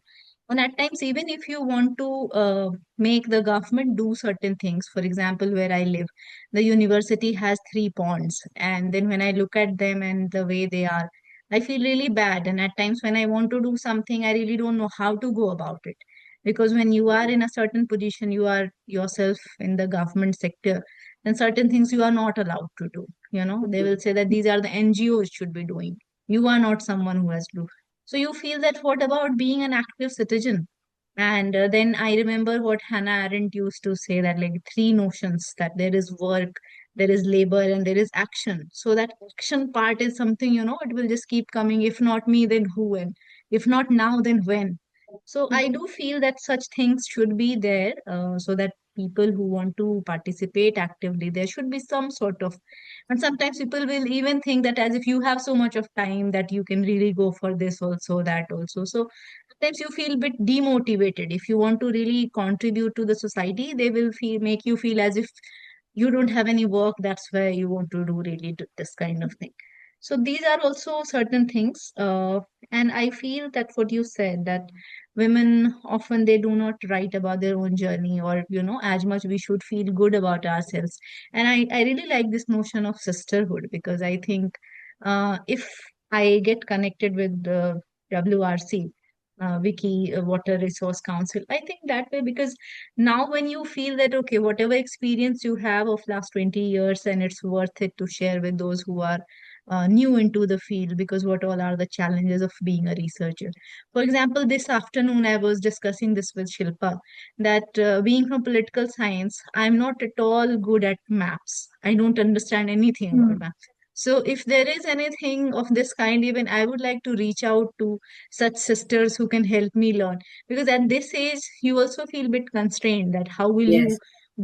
And at times, even if you want to make the government do certain things, for example, where I live, the university has 3 ponds. And then when I look at them and the way they are, I feel really bad. And at times, when I want to do something, I really don't know how to go about it. Because when you are in a certain position, you are yourself in the government sector, then certain things you are not allowed to do. They will say that these are the NGOs should be doing. You are not someone who has to do. So you feel that what about being an active citizen? And then I remember what Hannah Arendt used to say, that like three notions, that there is work, there is labor, and there is action. So that action part is something, it will just keep coming. If not me, then who? And if not now, then when? So I do feel that such things should be there, so that people who want to participate actively, there should be some sort of, and sometimes people will even think that as if you have so much of time that you can really go for this also, that also. So sometimes you feel a bit demotivated. If you want to really contribute to the society, they will make you feel as if you don't have any work, that's where you want to do really this kind of thing. So these are also certain things, and I feel that what you said, that women often they do not write about their own journey, or as much we should feel good about ourselves. And I really like this notion of sisterhood, because I think if I get connected with the WRC, Wiki Water Resource Council, I think that way, because now when you feel that okay, whatever experience you have of last 20 years, and it's worth it to share with those who are new into the field, because what all are the challenges of being a researcher. For example, this afternoon I was discussing this with Shilpa, that being from political science, I'm not at all good at maps. I don't understand anything about maps. So if there is anything of this kind, even I would like to reach out to such sisters who can help me learn. Because at this age, you also feel a bit constrained, that how will Yes. you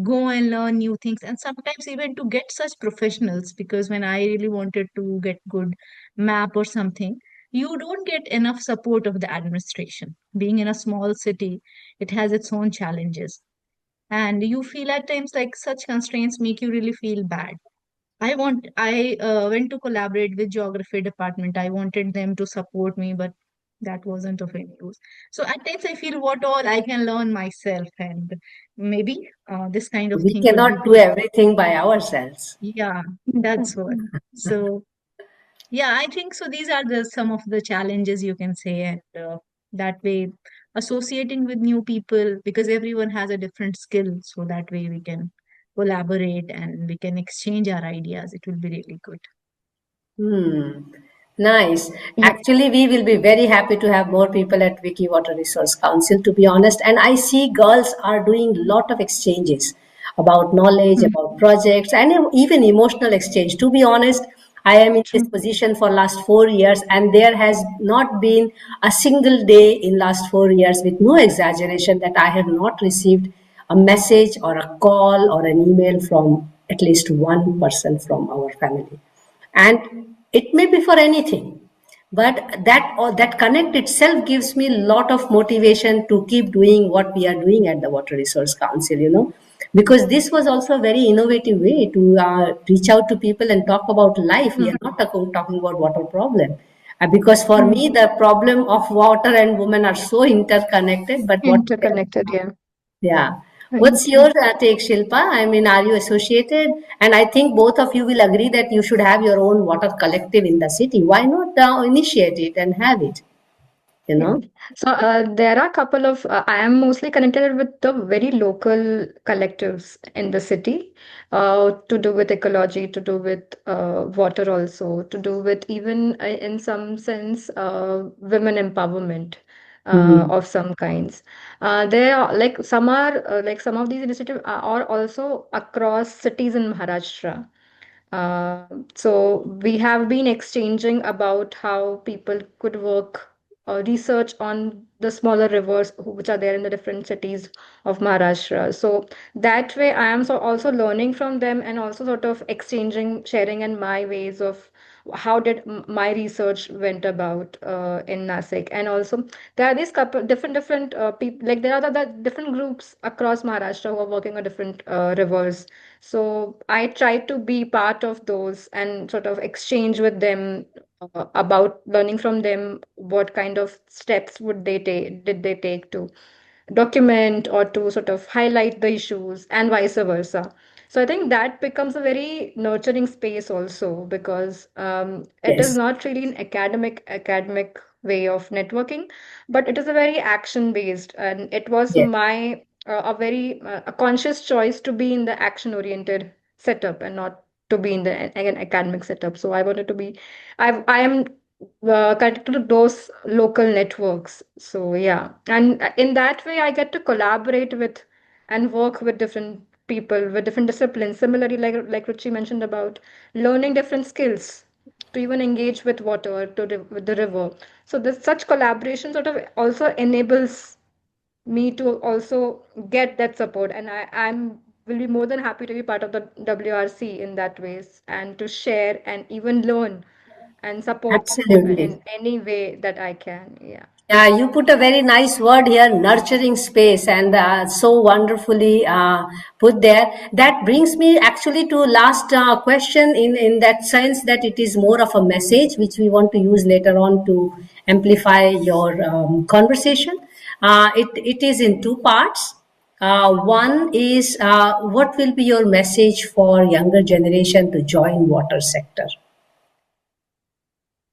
go and learn new things, and sometimes even to get such professionals, because when I really wanted to get good map or something, you don't get enough support of the administration. Being in a small city, it has its own challenges, and you feel at times like such constraints make you really feel bad. I went to collaborate with geography department. I wanted them to support me, but that wasn't of any use. So at times I feel what all I can learn myself, and maybe this kind of We thing could be cannot do very, everything by ourselves. yeah, that's what. So yeah, I think so. These are the some of the challenges you can say, and that way associating with new people, because everyone has a different skill, so that way we can collaborate and we can exchange our ideas. It will be really good. Nice. Yeah. Actually, we will be very happy to have more people at Wiki Water Resource Council, to be honest. And I see girls are doing a lot of exchanges about knowledge, Hmm. about projects, and even emotional exchange. To be honest, I am in this True. position for last 4 years, and there has not been a single day in last 4 years, with no exaggeration, that I have not received a message or a call or an email from at least one person from our family. And it may be for anything. but that connect itself gives me a lot of motivation to keep doing what we are doing at the Water Resource Council, because this was also a very innovative way to reach out to people and talk about life. We are not talking about water problem. Because for me, the problem of water and women are so interconnected, but what Interconnected, yeah. yeah. Right. What's your take, Shilpa? I mean, are you associated? And I think both of you will agree that you should have your own water collective in the city. Why not initiate it and have it? You Yeah. know? So there are a couple of, I am mostly connected with the very local collectives in the city, to do with ecology, to do with water also, to do with even in some sense women empowerment Hmm. of some kinds. There are like some are like some of these initiatives are also across cities in Maharashtra. Uh, so we have been exchanging about how people could work research on the smaller rivers which are there in the different cities of Maharashtra. So that way, I am also learning from them and also sort of exchanging, sharing in my ways of how did my research went about in Nasik. And also there are these couple different people, like there are the different groups across Maharashtra who are working on different rivers. So I try to be part of those and sort of exchange with them about learning from them what kind of steps would they take did they take to document or to sort of highlight the issues and vice versa. So I think that becomes a very nurturing space also because it is Yes. not really an academic way of networking, but it is a very action based, and it was Yes. my a very a conscious choice to be in the action oriented setup and not to be in the again academic setup. So I wanted to be, I am connected to those local networks. So yeah, and in that way, I get to collaborate with and work with different people with different disciplines. Similarly, like Ruchi mentioned about learning different skills to even engage with water, with the river. So this such collaboration sort of also enables me to also get that support, and I'm will be more than happy to be part of the WRC in that ways and to share and even learn and support Absolutely. in any way that I can. Yeah. Yeah, you put a very nice word here, nurturing space, and so wonderfully put there. That brings me actually to last question in that sense that it is more of a message which we want to use later on to amplify your conversation. It is in two parts. One is what will be your message for younger generation to join water sector?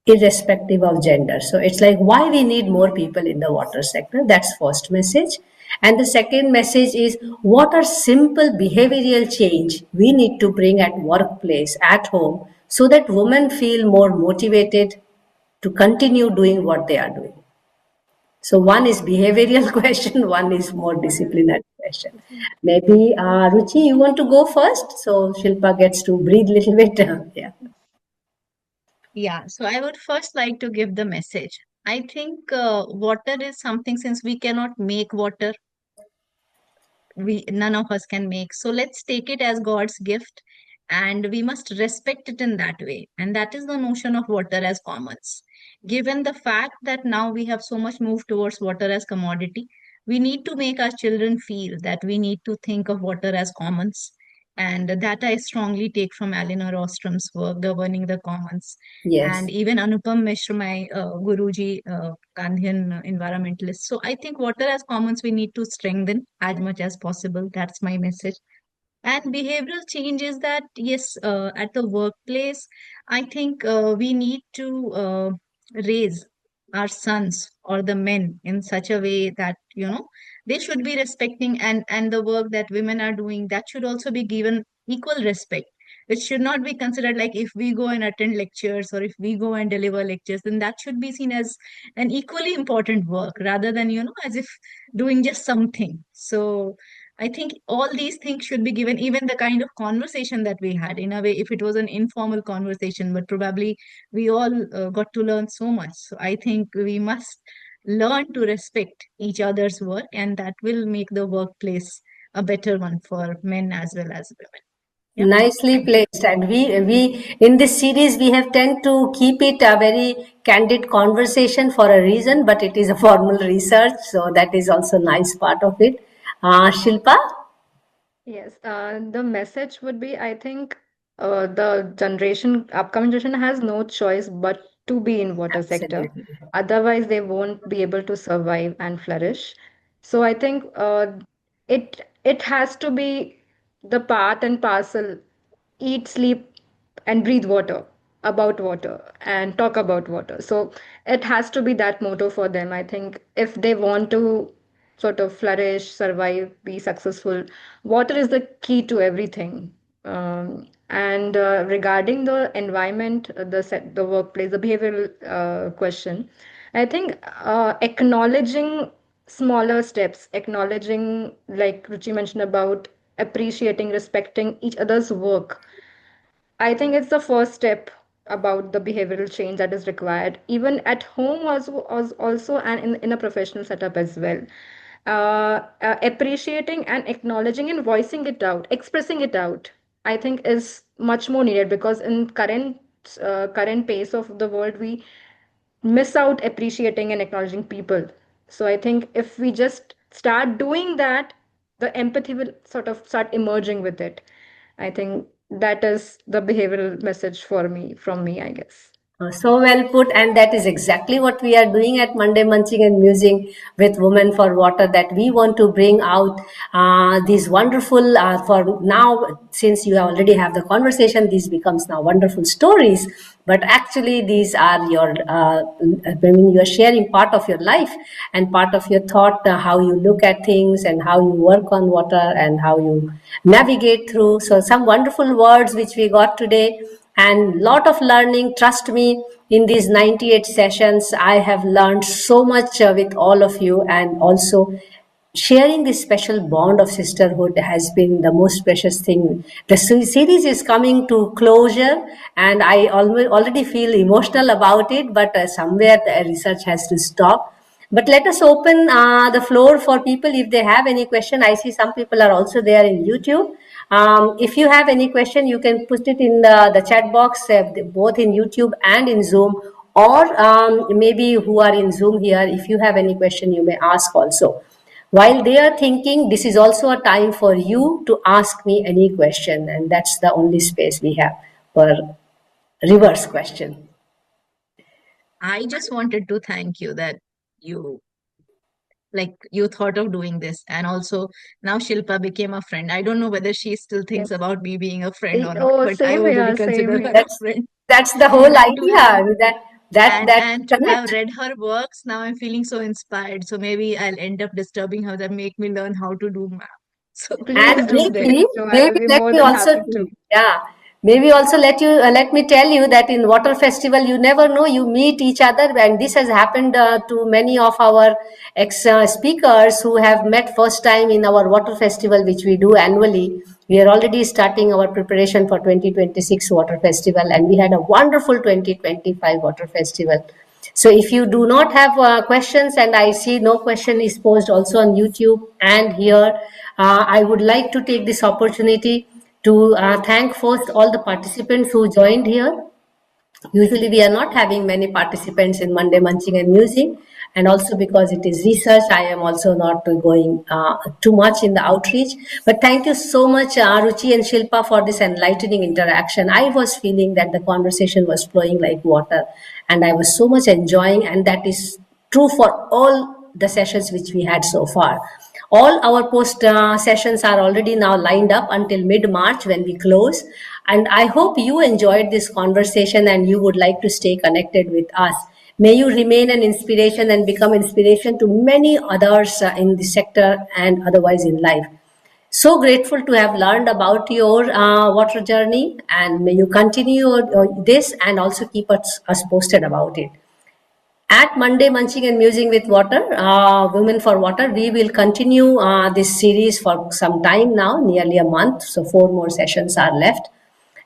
Irrespective of gender. So it's like why we need more people in the water sector. That's first message. And the second message is what are simple behavioral change we need to bring at workplace, at home, so that women feel more motivated to continue doing what they are doing. So one is behavioral question, one is more disciplinary question. Maybe Ruchi, you want to go first? So Shilpa gets to breathe a little bit. Yeah. Yeah, so I would first like to give the message. I think water is something, since we cannot make water, we none of us can make. So let's take it as God's gift, and we must respect it in that way. And that is the notion of water as commons. Given the fact that now we have so much moved towards water as commodity, we need to make our children feel that we need to think of water as commons. And that I strongly take from Eleanor Ostrom's work, Governing the Commons. Yes. And even Anupam Mishra, my Guruji, Gandhian environmentalist. So I think water as commons we need to strengthen as much as possible. That's my message. And behavioral change is that, yes, at the workplace, I think we need to raise our sons or the men in such a way that, they should be respecting, and the work that women are doing, that should also be given equal respect. It should not be considered like if we go and attend lectures or if we go and deliver lectures, then that should be seen as an equally important work rather than, as if doing just something. So I think all these things should be given, even the kind of conversation that we had. In a way, if it was an informal conversation, but probably we all got to learn so much. So I think we must learn to respect each other's work, and that will make the workplace a better one for men as well as women. Yep. Nicely placed. And we in this series we have tend to keep it a very candid conversation for a reason, but it is a formal research, so that is also nice part of it. Shilpa? Yes, the message would be, I think, upcoming generation has no choice but to be in water sector. Absolutely. Otherwise, they won't be able to survive and flourish. So I think it has to be the part and parcel, eat, sleep, and breathe water, about water, and talk about water. So it has to be that motto for them. I think if they want to sort of flourish, survive, be successful, water is the key to everything. And regarding the environment, the workplace, the behavioral question, I think acknowledging smaller steps, acknowledging, like Ruchi mentioned, about appreciating, respecting each other's work, I think it's the first step about the behavioral change that is required, even at home, also and in a professional setup as well. Appreciating and acknowledging and voicing it out, expressing it out, I think is much more needed, because in current pace of the world, we miss out appreciating and acknowledging people. So I think if we just start doing that, the empathy will sort of start emerging with it. I think that is the behavioral message from me, I guess. So well put, and that is exactly what we are doing at Monday Munching and Musing with Women for Water. That we want to bring out these wonderful. For now, since you already have the conversation, these becomes now wonderful stories. But actually, these are your. When you are sharing part of your life and part of your thought, how you look at things and how you work on water and how you navigate through. So some wonderful words which we got today, and lot of learning. Trust me, in these 98 sessions I have learned so much with all of you, and also sharing this special bond of sisterhood has been the most precious thing. The series is coming to closure, and I already feel emotional about it, but somewhere the research has to stop. But let us open the floor for people if they have any question. I see some people are also there in YouTube. If you have any question, you can put it in the chat box, both in YouTube and in Zoom, or maybe who are in Zoom here. If you have any question, you may ask also. While they are thinking, this is also a time for you to ask me any question, and that's the only space we have for reverse question. I just wanted to thank you that you you thought of doing this, and also now Shilpa became a friend. I don't know whether she still thinks Yes. about me being a friend or not, Oh, but I same already here, same consider her here. a That's friend. that's the whole And to have idea. That and to have connect. read her works, now I'm feeling so inspired. So maybe I'll end up disturbing her, that make me learn how to do math. So Please And that's do, there. maybe, please do. I'll maybe be let more me than also, happy to. yeah, maybe also let me tell you that in water festival, you never know, you meet each other, and this has happened to many of our ex speakers who have met first time in our water festival, which we do annually. We are already starting our preparation for 2026 water festival, and we had a wonderful 2025 water festival. So if you do not have questions, and I see no question is posed also on YouTube and here, I would like to take this opportunity to thank first all the participants who joined here. Usually we are not having many participants in Monday Munching and Musing, and also because it is research, I am also not going too much in the outreach. But thank you so much, Ruchi and Shilpa, for this enlightening interaction. I was feeling that the conversation was flowing like water, and I was so much enjoying, and that is true for all the sessions which we had so far. All our post sessions are already now lined up until mid-March when we close. And I hope you enjoyed this conversation and you would like to stay connected with us. May you remain an inspiration and become inspiration to many others in the sector and otherwise in life. So grateful to have learned about your water journey, and may you continue this and also keep us posted about it. At Monday Munching and Musing with Water, Women for Water, we will continue this series for some time now, nearly a month. So 4 more sessions are left.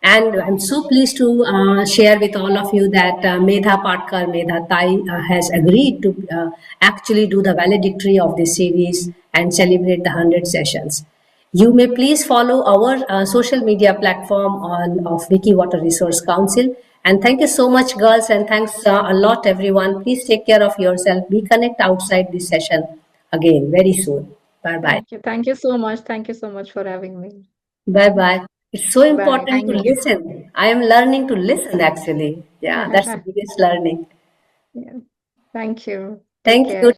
And I'm so pleased to share with all of you that Medha Patkar, Medha Tai, has agreed to actually do the valedictory of this series and celebrate the 100 sessions. You may please follow our social media platform of Wiki Water Resource Council. And thank you so much, girls, and thanks a lot, everyone. Please take care of yourself. We connect outside this session again very soon. Bye-bye. Thank you. Thank you so much. Thank you so much for having me. Bye-bye. It's so Bye. important to Thank you. listen. I am learning to listen, actually. Yeah, that's the biggest learning. Yeah. Thank you. Take Thank care. you.